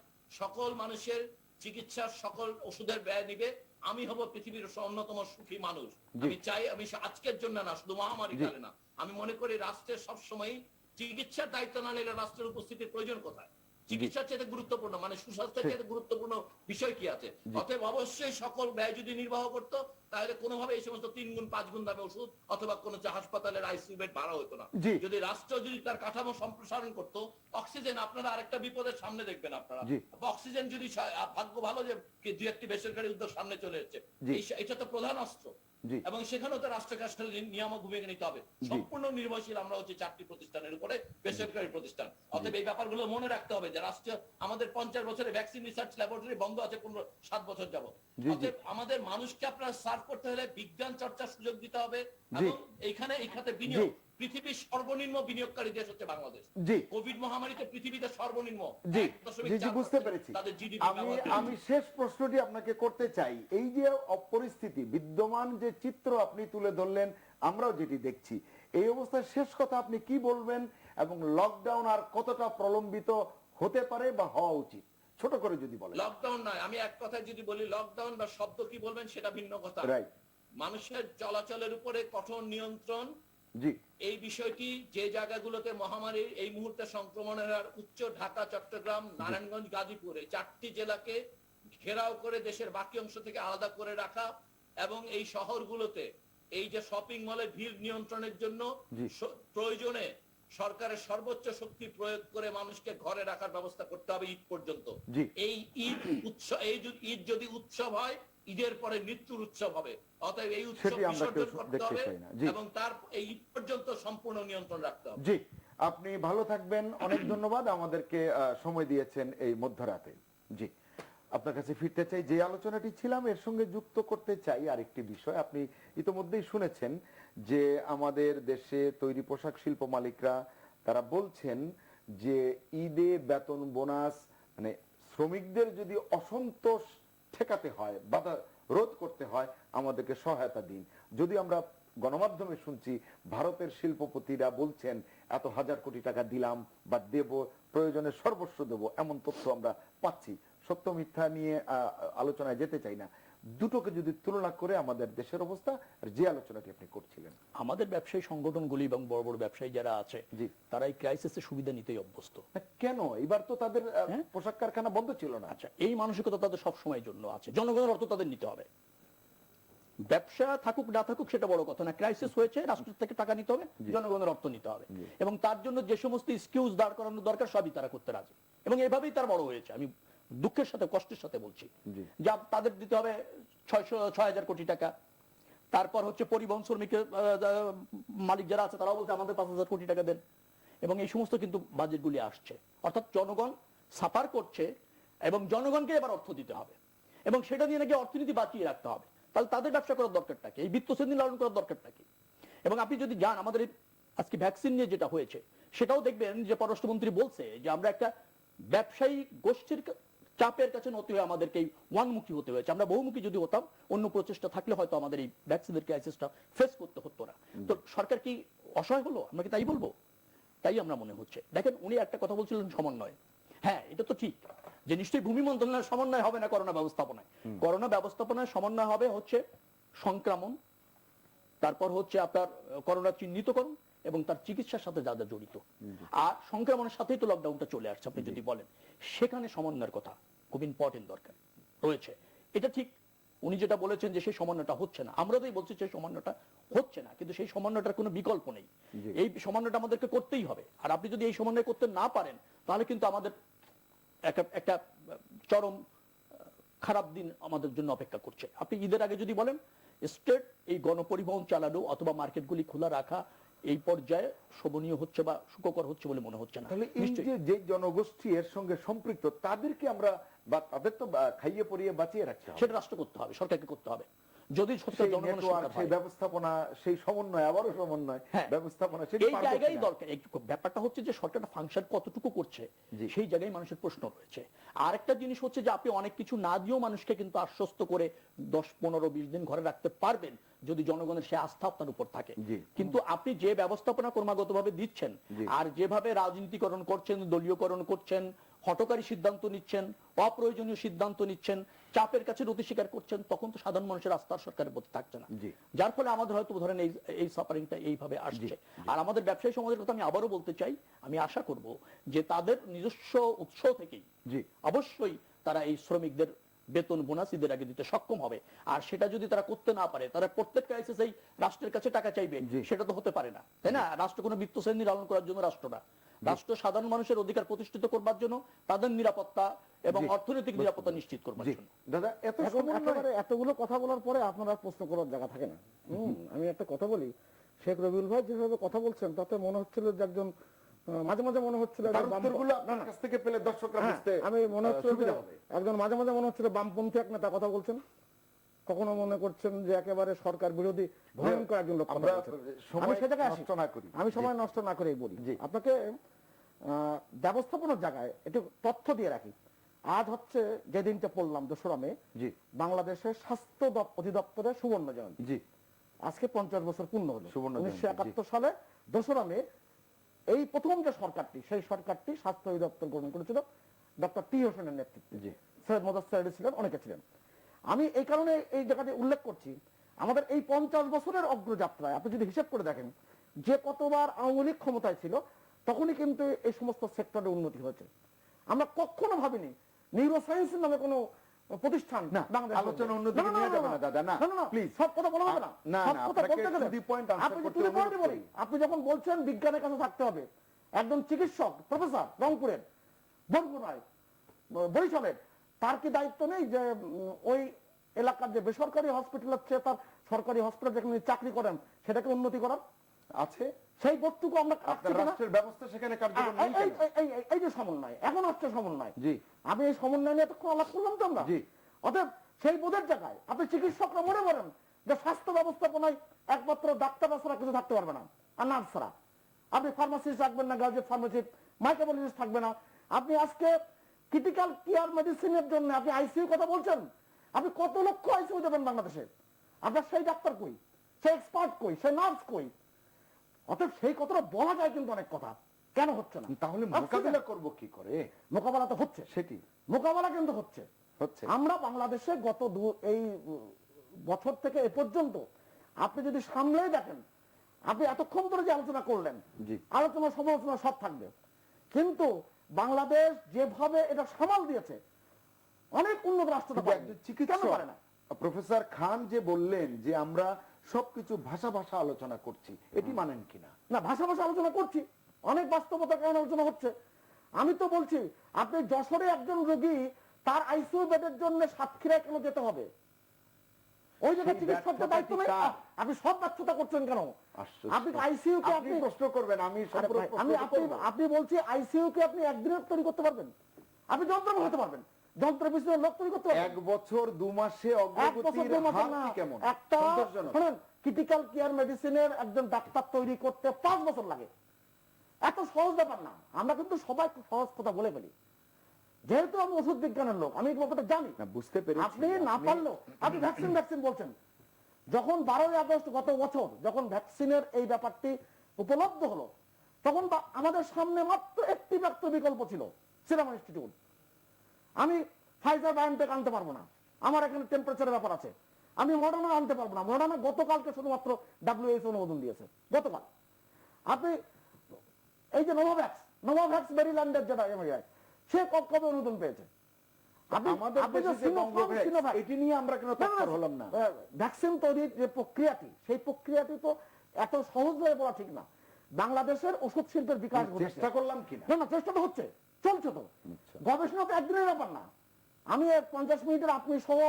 সকল মানুষের চিকিৎসার সকল ওষুধের ব্যয় নিবে, আমি হব পৃথিবীর অন্যতম সুখী মানুষ। আমি চাই, আমি আজকের জন্য না, শুধু মহামারী কালে না, আমি মনে করি রাষ্ট্রের সবসময় চিকিৎসার দায়িত্ব না নিলে রাষ্ট্রের উপস্থিতির প্রয়োজন কোথায়? চিকিৎসার চেয়ে গুরুত্বপূর্ণ মানে সুস্বাস্থ্যের চেয়ে গুরুত্বপূর্ণ বিষয় কি আছে? অতএব অবশ্যই সকল ব্যয় যদি নির্বাহ করতো তাহলে কোনোভাবে এই সমস্ত 3 গুণ 5 গুণ দামে ওষুধ অথবা কোন হাসপাতালের আইসিইউ বেড ভাড়া হতো না। জি। যদি রাষ্ট্র যদি তার কাঠামো সম্প্রসারণ করতো, অক্সিজেন, আপনারা আরেকটা বিপদের সামনে দেখবেন আপনারা, জি। অক্সিজেন যদি ভাগ্য ভালো যে দুই একটি বেসরকারি উদ্যোগ সামনে চলে এসেছে, জি। এটা তো প্রধান অস্ত্র। জি। এবং সেখানেও তো রাষ্ট্রকে আসলে নিয়ামক ভূমিকা নিতে হবে। সম্পূর্ণ নির্ভরশীল আমরা হচ্ছে 4টি প্রতিষ্ঠানের উপরে, বেসরকারি প্রতিষ্ঠান। অতএব এই ব্যাপারগুলো মনে রাখতে হবে যে রাষ্ট্র আমাদের 50 বছরে ভ্যাকসিন রিসার্চ ল্যাবরেটরি বন্ধ আছে 7 বছর যাবত। জি, জি। অতএব আমাদের মানুষকে আপনার সার্ভ করতে হলে বিজ্ঞান চর্চার সুযোগ দিতে হবে এবং এইখানে এই খাতে বিনিয়োগ। পৃথিবীর সর্বনিম্ন বিনিয়োগকারী দেশ হচ্ছে বাংলাদেশ। জি। কোভিড মহামারীতে পৃথিবীতে সর্বনিম্ন জি 1.4% জি বুঝতে পেরেছি। তাদের জিডিপি আমি শেষ প্রশ্নটি আপনাকে করতে চাই। এই যে পরিস্থিতি, বিদ্যমান যে চিত্র আপনি তুলে ধরলেন, আমরাও যেটি দেখছি, এই অবস্থায় শেষ কথা আপনি কি বলবেন এবং লকডাউন আর কতটা প্রলম্বিত হতে পারে বা হওয়া উচিত, ছোট করে যদি বলেন। লকডাউন নয়, আমি এক কথায় যদি বলি লকডাউন বা শব্দ কি বলবেন সেটা ভিন্ন কথা। রাইট। মানুষের চলাচলের উপরে কঠোর নিয়ন্ত্রণ, জি। এই বিষয়টি যে জায়গাগুলোতে মহামারীর এই মুহূর্তে সংক্রমণের হার উচ্চ, ঢাকা, চট্টগ্রাম, নারায়ণগঞ্জ, গাজীপুর, এই 4টি জেলাকে ঘেরাও করে দেশের বাকি অংশ থেকে আলাদা করে রাখা এবং এই শহরগুলোতে এই যে শপিং মলে ভিড় নিয়ন্ত্রণের জন্য প্রয়োজনে সরকারের সর্বোচ্চ শক্তি প্রয়োগ করে মানুষকে ঘরে রাখার ব্যবস্থা করতে হবে ঈদ পর্যন্ত। এই ঈদ যদি উৎসব হয়, ঈদের পরে মৃত্যুর উৎসব হবে। অতএব এই উৎসব বিসর্জন করতে হবে এবং তার এই ঈদ পর্যন্ত সম্পূর্ণ নিয়ন্ত্রণ রাখতে হবে। জি, আপনি ভালো থাকবেন। অনেক ধন্যবাদ আমাদেরকে সময় দিয়েছেন এই মধ্যরাতে। জি, আপনার কাছে ফিরতে চাই। যে আলোচনাটি ছিলাম এর সঙ্গে যুক্ত করতে চাই আরেকটি বিষয়। আপনি ইতিমধ্যেই শুনেছেন যে আমাদের দেশে তৈরি পোশাক শিল্প মালিকরা তারা বলছেন যে ঈদে বেতন বোনাস মানে শ্রমিকদের যদি অসন্তোষ ঠেকাতে হয়, বাধা রোধ করতে হয়, আমাদেরকে সহায়তা দিন। যদি আমরা গণমাধ্যমে শুনছি ভারতের শিল্পপতিরা বলছেন এত হাজার কোটি টাকা দিলাম বা দেব, প্রয়োজনে সর্বস্ব দেব, এমন তথ্য আমরা পাচ্ছি। সত্য মিথ্যা নিয়ে আলোচনায় যেতে চাই না, দুটোকে যদি তুলনা করে আমাদের দেশের অবস্থা আর যে আলোচনাটি আপনি করছিলেন। আমাদের ব্যবসায়ী সংগঠনগুলি এবং বড় বড় ব্যবসায়ী যারা আছে তারা এই ক্রাইসিসের সুবিধা নিতেই অভ্যস্ত। কেন এবার তো তাদের পোশাক কারখানা বন্ধ ছিল না? আচ্ছা, এই মানসিকতা তাদের সব সময়ের জন্য আছে। জনগণের অর্থ তাদের নিতে হবে। ব্যবসা থাকুক না থাকুক সেটা বড় কথা না, ক্রাইসিস হয়েছে, রাষ্ট্র থেকে টাকা নিতে হবে, জনগণের অর্থ নিতে হবে এবং তার জন্য যে সমস্ত এক্সকিউজ দাঁড় করানো দরকার সবই তারা করতে রাজি এবং এভাবেই তারা বড় হয়েছে। আমি দুঃখের সাথে কষ্টের সাথে বলছি যে তাদের দিতে হবে 6,000 কোটি টাকা। তারপর হচ্ছে পরিবহন শ্রমিকের মালিক যারা আছে তারাও বলছে আমাদের 5,000 কোটি টাকা দেন এবং এই সমস্ত কিন্তু বাজেটগুলি আসছে। অর্থাৎ জনগণ সাফার করছে এবং জনগণকে এবার অর্থ দিতে হবে এবং সেটা নিয়ে নাকি অর্থনীতি বাঁচিয়ে রাখতে হবে। তাহলে তাদের ব্যবসা করার দরকারটা কি? এই বৃত্ত শ্রেণী লালন করার দরকারটা কি? এবং আপনি যদি যান আমাদের আজকে ভ্যাকসিন নিয়ে যেটা হয়েছে সেটাও দেখবেন যে পররাষ্ট্রমন্ত্রী বলছে যে আমরা একটা ব্যবসায়ী গোষ্ঠীর চাপের কাছে নতি হয়ে আমাদেরকে ওয়ানমুখী হতে হয়েছে। আমরা বহুমুখী যদি হতাম, অন্য প্রচেষ্টা থাকলে হয়তো আমাদের এই ভ্যাকসিনের ক্রাইসিসটা ফেস করতে হতো না। তো সরকার কি অসহায় হলো? আমরা কি তাই বলবো? তাই আমরা মনে হচ্ছে। দেখেন, উনি একটা কথা বলছিলেন সমন্বয়। হ্যাঁ, এটা তো ঠিক যে নিশ্চয়ই ভূমি মন্ত্রণালয়ের সমন্বয় হবে না করোনা ব্যবস্থাপনায়। করোনা ব্যবস্থাপনায় সমন্বয় হবে হচ্ছে সংক্রমণ, তারপর হচ্ছে আপনার করোনা চিহ্নিতকরণ এবং তার চিকিৎসার সাথে যা যা জড়িত। আর সংক্রমণের সাথেই তো লকডাউনটা চলে আসছে। আপনি যদি বলেন সেখানে সমন্বয়ের কথা খুব ইম্পর্টেন্ট দরকার রয়েছে। এটা ঠিক উনি যেটা বলেছেন যে সেই সমন্বয়টা হচ্ছে না, আমরা তাই বলছি সেই সমন্বয়টা হচ্ছে না, কিন্তু সেই সমন্বয়টার কোনো বিকল্প নেই। এই সমন্বয়টা আমাদেরকে করতেই হবে। আর আপনি যদি এই সমন্বয় করতে না পারেন তাহলে কিন্তু আমাদের একটা চরম খারাপ দিন আমাদের জন্য অপেক্ষা করছে। আপনি ঈদের আগে যদি বলেন স্টেট এই গণপরিবহন চালানো অথবা মার্কেটগুলি খোলা রাখা এই পর্যায়ে শোভনীয় হচ্ছে বা সুখকর হচ্ছে বলে মনে হচ্ছে না। তাহলে এই যে জনগোষ্ঠী এর সঙ্গে সম্পৃক্ত তাদেরকে আমরা বা তাদের তো খাইয়ে পরিয়ে বাঁচিয়ে রাখতে হবে, সেটা রাষ্ট্র করতে হবে, সরকারকে করতে হবে। যদি সত্যি সেই জনগণের নেটওয়ার্ক, সরকার সেই হয়। ব্যবস্থাপনা, সেই সমন্বয়, আবারও সমন্বয়, হ্যাঁ। ব্যবস্থাপনা, সেটি এই পারবে জায়গায় কিনা? দরকার। ব্যাপারটা হচ্ছে যে সরকারটা ফাংশন কতটুকু করছে, জি। সেই জায়গায় মানুষের প্রশ্ন রয়েছে। আরেকটা জিনিস হচ্ছে যে আপনি অনেক কিছু না দিয়েও মানুষকে কিন্তু আশ্বস্ত করে 10, 15, 20 দিন ঘরে রাখতে পারবেন যদি জনগণের সে আস্থা আপনার উপর থাকে। জি। কিন্তু আপনি যে ব্যবস্থাপনা ক্রমাগতভাবে দিচ্ছেন জি। আর যেভাবে রাজনীতিকরণ করছেন, দলীয়করণ করছেন, হঠকারী সিদ্ধান্ত নিচ্ছেন, অপ্রয়োজনীয় সিদ্ধান্ত নিচ্ছেন, চাপের কাছে নতি স্বীকার করছেন, তখন তো সাধারণ মানুষের আস্থা সরকারের প্রতি থাকছে না। জি। যার ফলে আমাদের হয়তো ধরেন এই সাফারিংটা এইভাবে আসছে। আর আমাদের ব্যবসায়ী সমাজের কথা আমি আবারও বলতে চাই, আমি আশা করব যে তাদের নিজস্ব উৎস থেকেই জি। অবশ্যই তারা এই শ্রমিকদের বেতন বোনাস ঈদের আগে দিতে সক্ষম হবে। আর সেটা যদি তারা করতে না পারে, তারা প্রত্যেক ক্রাইসিস এই রাষ্ট্রের কাছে টাকা চাইবে, জি। সেটা তো হতে পারে না, তাই না? রাষ্ট্র কোনো বৃত্ত শ্রেণী লালন করার জন্য রাষ্ট্র না। রাষ্ট্র সাধারণ মানুষের অধিকার প্রতিষ্ঠিত করবার জন্য, তাদের নিরাপত্তা এবং জি। অর্থনৈতিক নিরাপত্তা নিশ্চিত করবার জি। জন্য। দাদা, এত এখন সমন্বয়, একেবারে এতগুলো কথা বলার পরে আপনারা প্রশ্ন করার জায়গা থাকে না। আমি একটা কথা বলি, শেখ রবিউল ভাই যেভাবে কথা বলছেন তাতে মনে হচ্ছিল যে একজন মাঝে মাঝে মনে হচ্ছিল তার একজন উত্তরগুলো না, আপনার না, কাছ থেকে পেলে দর্শকরা হ্যাঁ, বুঝতে আমি মনে হচ্ছিল যে সুবিধা হবে। একজন মাঝে মাঝে মনে হচ্ছিল বামপন্থী এক নেতা কথা বলছেন, কখনো মনে করছেন যে একেবারে সরকার বিরোধী ভয়ঙ্কর একজন লোক কথা আমরা বলছেন। সময় আমি সে জায়গায় আসি। নষ্ট না করি। আমি সময় নষ্ট না করেই বলি। জি। আপনাকে ব্যবস্থাপনার জায়গায় একটু তথ্য দিয়ে রাখি। আজ হচ্ছে যে দিনটা পড়লাম 2রা মে, জি। বাংলাদেশের স্বাস্থ্য অধিদপ্তরের সুবর্ণ জয়ন্তী। জি। আজকে 50 বছর পূর্ণ হলো। সুবর্ণ জয়ন্তী, 1971 সালে 2রা মে এই প্রথম যে সরকারটি, সেই সরকারটি স্বাস্থ্য অধিদপ্তর গ্রহণ করেছিল ডক্টর টি হোসেনের নেতৃত্বে। জি। সৈয়দ মোদাস্সের আলী ছিলেন, অনেকে ছিলেন। আমি এই কারণে এই জায়গাটি উল্লেখ করছি, আমাদের এই 50 বছরের অগ্রযাত্রায় আপনি যদি হিসেব করে দেখেন যে কতবার আওয়ামী লীগ ক্ষমতায় ছিল, তখনই কিন্তু এই সমস্ত সেক্টরে উন্নতি হয়েছে। আমরা কখনো ভাবিনি নিউরোসায়েন্স নামে কোনো প্রতিষ্ঠান না, বাংলাদেশে আলোচনা হবে। অন্যদিকে না, না, নিয়ে না, যাবে না, না, দাদা, না, না, না, না, please। সব কথা বলা হবে না। না, সব না, কথা আপনাকে বলতে গেলে to the point answer আপনি করতে to the point অনুরোধ বলি, আপনি যখন বলছেন বিজ্ঞানের কাছে থাকতে হবে, একজন চিকিৎসক প্রফেসর রংপুরের, বরগুনায়, বরিশালের, তার কি দায়িত্ব নেই যে ওই এলাকার যে বেসরকারি হসপিটাল হচ্ছে, তার সরকারি হসপিটাল যেখানে চাকরি করেন সেটাকে উন্নতি করার আছে? সেই বোধটুকু আমরা আপনার রাষ্ট্রের ব্যবস্থা সেখানে কার্যকর নেই কেন? এই যে সমন্বয় এখন হচ্ছে সমন্বয়, জি। আমি এই সমন্বয় নিয়ে এতক্ষণ আলাপ করলাম তো আমরা। জি। অতএব সেই বোধের জায়গায় আপনি চিকিৎসকরা মনে করেন যে স্বাস্থ্য ব্যবস্থাপনায় একমাত্র ডাক্তার ছাড়া কিছু থাকতে পারবে না, আর নার্স ছাড়া। আপনি ফার্মাসিস্ট রাখবেন না, গ্রাজুয়েট ফার্মাসিস্ট, মাইক্রোবায়োলজিস্ট থাকবে না। আপনি আজকে ক্রিটিক্যাল কেয়ার মেডিসিনের জন্য আপনি আইসিইউ কথা বলছেন, আপনি কত লক্ষ আইসিইউ দেবেন বাংলাদেশে? আপনার সেই ডাক্তার কই, সেই এক্সপার্ট কই, সেই নার্স কই? অতএব সেই কথাটা বলা যায় কিন্তু অনেক কথা, কেন হচ্ছে না? তাহলে মোকাবিলা করব কি করে? মোকাবেলা তো হচ্ছে, সেটি মোকাবেলা কিন্তু হচ্ছে। হচ্ছে। আমরা বাংলাদেশে গত এই বছর থেকে এ পর্যন্ত আপনি যদি সামলেই দেখেন, আপনি এতক্ষণ ধরে যে আলোচনা করলেন, জি। আলোচনা সমালোচনা সব থাকবে, কিন্তু বাংলাদেশ যেভাবে এটা সামাল দিয়েছে, অনেক উন্নত রাষ্ট্র কিন্তু একজন চিকিৎসক পারে না। প্রফেসর খান যে বললেন যে আমরা সবকিছু ভাষা ভাষা আলোচনা করছি, এটি মানেন কিনা? না, ভাষা ভাষা আলোচনা করছি, অনেক বাস্তবতার কারণে আলোচনা হচ্ছে। আমি তো বলছি, আপনি যশোরে একজন রোগী তার আইসিইউ বেডের জন্য সাতক্ষীরায় কেন যেতে হবে? ওই জায়গায় চিকিৎসকদের দায়িত্ব নেই? আপনি সব ব্যর্থতা করছেন কেন? আপনি আইসিইউ কে আপনি প্রশ্ন করবেন, আমি আপনি বলছি আইসিইউ কে আপনি একদিনে তৈরি করতে পারবেন? আপনি যন্ত্র হতে পারবেন, যন্ত্র পিছনে লোক তৈরি করতে পারবেন। 1 বছর 2 মাসে অগ্রগতির হার কি কেমন? একটা সন্তোষজনক? শুনুন, ক্রিটিক্যাল কেয়ার মেডিসিনের একজন ডাক্তার তৈরি করতে 5 বছর লাগে। এত সহজ ব্যাপার না। আমরা কিন্তু সবাই খুব সহজ কথা বলে ফেলি, যেহেতু আমি ওষুধ বিজ্ঞানের লোক, আমি এই ব্যাপারটা জানি। না, বুঝতে পেরেছি। আপনি না পারলেও আপনি ভ্যাকসিন বলছেন, যখন 12ই আগস্ট গত বছর যখন ভ্যাকসিনের এই ব্যাপারটি উপলব্ধ হলো, তখন আমাদের সামনে মাত্র একটি বিকল্প ছিল, সিরাম ইনস্টিটিউট। আমি ফাইজার বায়োনটেক আনতে পারবো না, আমার এখানে টেম্পারেচারের ব্যাপার আছে। আমি মডার্না আনতে পারবো না, মডার্না গতকালকে শুধুমাত্র WHO অনুমোদন দিয়েছে, গতকাল। আপনি এই যে নোভাভ্যাক্স মেরিল্যান্ডের যেটা আমেরিকায়, সে কবে অনুমোদন পেয়েছে? এটি নিয়ে আমরা কেন তৎপর হলাম না? ভ্যাকসিন তৈরির যে প্রক্রিয়াটি, সেই প্রক্রিয়াটি তো এত সহজভাবে বলা ঠিক না। বাংলাদেশের ওষুধ শিল্পের বিকাশ চেষ্টা করলাম কিনা? না, চেষ্টা তো হচ্ছে, চলছে তো। গবেষণা তো একদিনের ব্যাপার না। আমি 50 মিনিটের আপনি সহ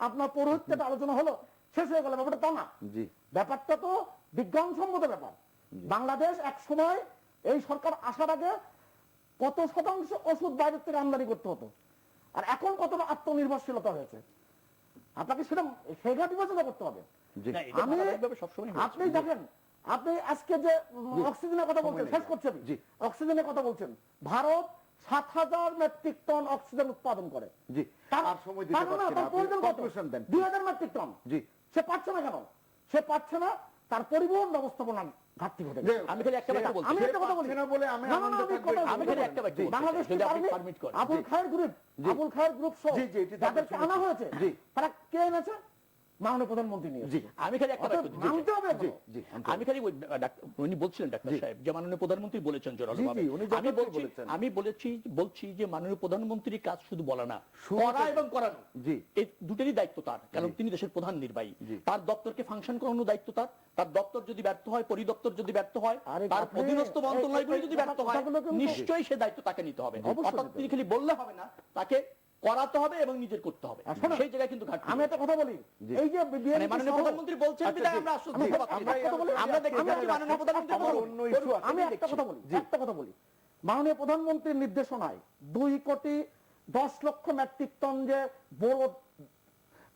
আপনার পৌরোহিত্যে আলোচনা হলো, শেষ হয়ে গেল, ব্যাপারটা তা না। ব্যাপারটা তো বিজ্ঞানসম্মত ব্যাপার। বাংলাদেশ এক সময় এই সরকার আসার আগে কত শতাংশ ওষুধ বাইরের থেকে আমদানি করতে হতো, আর এখন কতটা আত্মনির্ভরশীলতা হয়েছে। আপনাকে সেটা সেটা বিবেচনা করতে হবে। জি না, এটা আমি ধারাবাহিকভাবে সবসময় হয়েছে। আপনি দেখেন, আপনি আজকে যে অক্সিজেনের কথা বলছেন, শেষ করছেন, জি। অক্সিজেনের কথা বলছেন, ভারত 7,000 মেট্রিক টন অক্সিজেন উৎপাদন করে। জি আর সময় দিতে পারছি না, আপনি কনক্লুশন দেন। 2,000 মেট্রিক টন। জি সে পাচ্ছে না কেন? সে পাচ্ছে না, তার পরিবহন ব্যবস্থাপনার ঘাটতি ঘটে গেছে। আমি খালি একটা কথা বলছি। আমি একটা কথা বলি না বলে আমি না, না, আনন্দ আমি থাকবো। কথা আমি খালি একটা বাক্য বলতে চাই, বাংলাদেশ যদি আপনি পারমিট পারমিট করেন। আবুল খায়ের গ্রুপ, আবুল খায়ের গ্রুপ সহ জি, জি, এটি তো যাদেরকে আমরা আনা শুনেছি। হয়েছে, জি। তারা কে এনেছে? মাননীয় প্রধানমন্ত্রী নিয়ে জি আমি খালি একটা বাক্য দিতে চাই। মানতে হবে জি এগুলো। জি আমি খালি উনি বলছিলেন ডাক্তার সাহেব যে মাননীয় প্রধানমন্ত্রী বলেছেন জোরালোভাবে। জি, উনি আমি যথার্থই বলছি বলেছেন। আমি বলছি যে মাননীয় প্রধানমন্ত্রীর কাজ শুধু বলা না, শুরু করা থেকে- এবং করানো, জি। এই দুটোরই দায়িত্ব তার, কারণ তিনি দেশের প্রধান নির্বাহী। জি। তার দপ্তরকে ফাংশন করানোর দায়িত্ব তার দপ্তর যদি ব্যর্থ হয়, পরিদপ্তর যদি ব্যর্থ হয়, আরে তার আপনি অধীনস্থ মন্ত্রণালয়গুলো যদি এই ব্যর্থ হয়, কথাগুলো কিন্তু- নিশ্চয়ই সে দায়িত্ব তাকে নিতে হবে। অবশ্যই অর্থাৎ নিতে তিনি খালি বললে হবে না, তাকে করাতে হবে এবং নিজের করতে হবে। আর শোনো, সেই জায়গায় কিন্তু ঘাটতি আমি একটা রয়েছে। কথা বলি, জি। এই যে মানে BNP মাননীয় সহ- প্রধানমন্ত্রী বলছেন আচ্ছা, বিধায় জি। আমরা আশ্বস্ত আমি হতে পারছি একটা না। কথা বলি, আমরা দেখছি আমি- কি মাননীয় প্রধানমন্ত্রী একটা কথা বলুন, বলি, অন্য issue আছে, আমি একটা কথা বলি, একটা কথা বলি, মাননীয় প্রধানমন্ত্রীর নির্দেশনায় 2,10,00,000 মেট্রিক টন যে বড়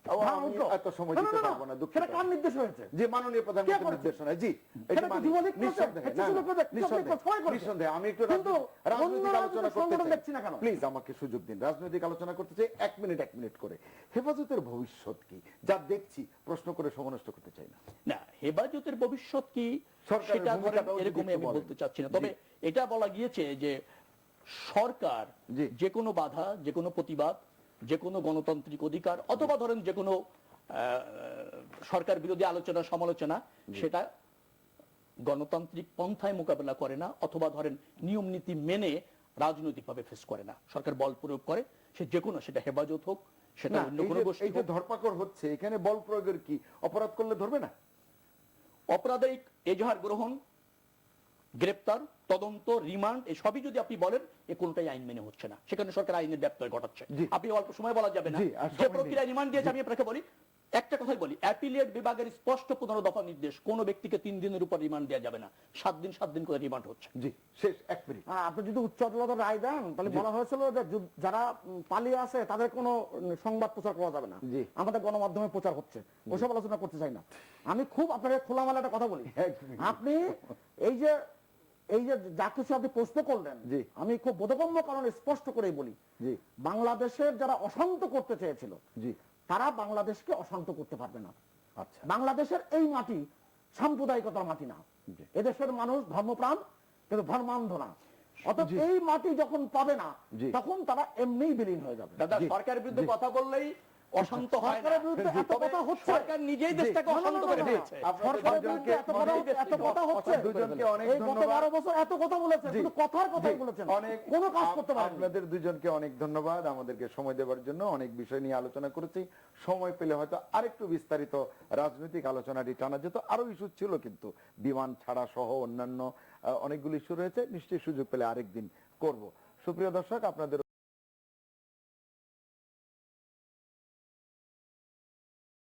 আমি এত সময় দিতে পারবো না, দুঃখিত। সেটা কার নির্দেশ হয়েছে? যে মাননীয় প্রধানমন্ত্রীর কে করেছে? নির্দেশনা, জি সেটা কি যুবলীগ করেছে? নিঃসন্দেহে, এটা ছিল না, প্রজেক্ট, নিঃসন্দেহে, সবাই করেছে। নিঃসন্দেহে। আমি একটু কিন্তু রাজনৈতিক অন্য আলোচনা রাজনৈতিক সংগঠন দেখছি না করতে কেন? চাই, প্লিজ আমাকে সুযোগ দিন। রাজনৈতিক আলোচনা করতে চাই, এক মিনিট করে। হেফাজতের ভবিষ্যৎ কি যা দেখছি, প্রশ্ন করে সমনষ্ট করতে চাই না। না, হেফাজতের ভবিষ্যৎ কি সরকারের সেটা ধরেন ভূমিকাটাও যদি এরকমই একটু আমি বলেন। বলতে চাচ্ছি না, জি। তবে এটা বলা গিয়েছে যে সরকার জি। যে কোনো বাধা, যে কোনো প্রতিবাদ, যে কোনো গণতান্ত্রিক অধিকার অথবা ধরেন যে কোনো সরকার বিরোধী আলোচনা সমালোচনা, সেটা গণতান্ত্রিক পন্থায় মোকাবেলা করে না, অথবা ধরেন নিয়ম নীতি মেনে রাজনৈতিকভাবে ফেস করে না। সরকার বল প্রয়োগ করে, সে যে কোনো, সেটা হেফাজত হোক, সেটা না, অন্য এই কোনো যে- গোষ্ঠী এই যে হোক। ধরপাকড় হচ্ছে, এখানে বল প্রয়োগের কি অপরাধ করলে ধরবে না? অপরাধিক এজাহার গ্রহণ, গ্রেপ্তার, তদন্ত, রিমান্ড, এই সবই যদি আপনি বলেন, এ কোনটাই আইন মেনে হচ্ছে না। সেখানে সরকার আইনের ব্যত্যয় ঘটাচ্ছে। জি। আপনি অল্প সময় বলা যাবে না জি, আর যে সময় নেই। প্রক্রিয়ায় রিমান্ড দিয়েছে। আমি আপনাকে বলি, একটা কথাই বলি, অ্যাপিলিয়েট বিভাগের স্পষ্ট 15 দফা নির্দেশ, কোন ব্যক্তিকে 3 দিনের উপর রিমান্ড দেওয়া যাবে না, 7 দিন করে রিমান্ড হচ্ছে। জি, শেষ 1 মিনিট। আপনি যদি উচ্চ আদালতের রায় দেন, তাহলে বলা হয়েছিল যে যারা পালিয়ে আছে তাদের কোনো সংবাদ প্রচার করা যাবে না। জি। আমাদের গণমাধ্যমে প্রচার হচ্ছে, ওসব আলোচনা করতে চাই না। আমি খুব আপনাকে খোলামেলা একটা কথা বলি, আপনি এই যে যা কিছু আপনি প্রশ্ন করলেন, জি। আমি খুব বোধগম্য কারণে স্পষ্ট করেই বলি, জি বাংলাদেশের যারা অশান্ত করতে চেয়েছিল, জি তারা বাংলাদেশকে অশান্ত করতে পারবে না। আচ্ছা, বাংলাদেশের এই মাটি সাম্প্রদায়িকতার মাটি না। জি। এদেশের মানুষ ধর্মপ্রাণ, কিন্তু ধর্মান্ধ না। অতএব জি। এই মাটি যখন পাবে না, জি। তখন তারা এমনিই বিলীন হয়ে যাবে। দাদা, জি, সরকারের বিরুদ্ধে জি। কথা বললেই অশান্ত হয় না। সরকারের বিরুদ্ধে এত তবে কথা হচ্ছে, সরকার নিজেই দেশটাকে না, না, অশান্ত না, করে না, না। ফেলেছে। আপনাদের সরকারের দুজনকে বিরুদ্ধে এত কথা হচ্ছে, দুজনকে অনেক এই গত ধন্যবাদ। 12 বছর এত কথা বলেছেন, জি, শুধু কথার কথাই জি, বলেছেন, অনেক কোনো কাজ করতে পারেন। আপনাদের দুজনকে অনেক ধন্যবাদ আমাদেরকে সময় দেওয়ার জন্য। অনেক বিষয় নিয়ে আলোচনা করেছি, সময় পেলে হয়তো আরেকটু বিস্তারিত রাজনৈতিক আলোচনাটি টানা যেত। আরো ইস্যু ছিল, কিন্তু বিমান ছাড়া সহ অন্যান্য অনেকগুলো ইস্যু রয়েছে, নিশ্চয়ই সুযোগ পেলে আরেকদিন করব। সুপ্রিয় দর্শক, আপনাদের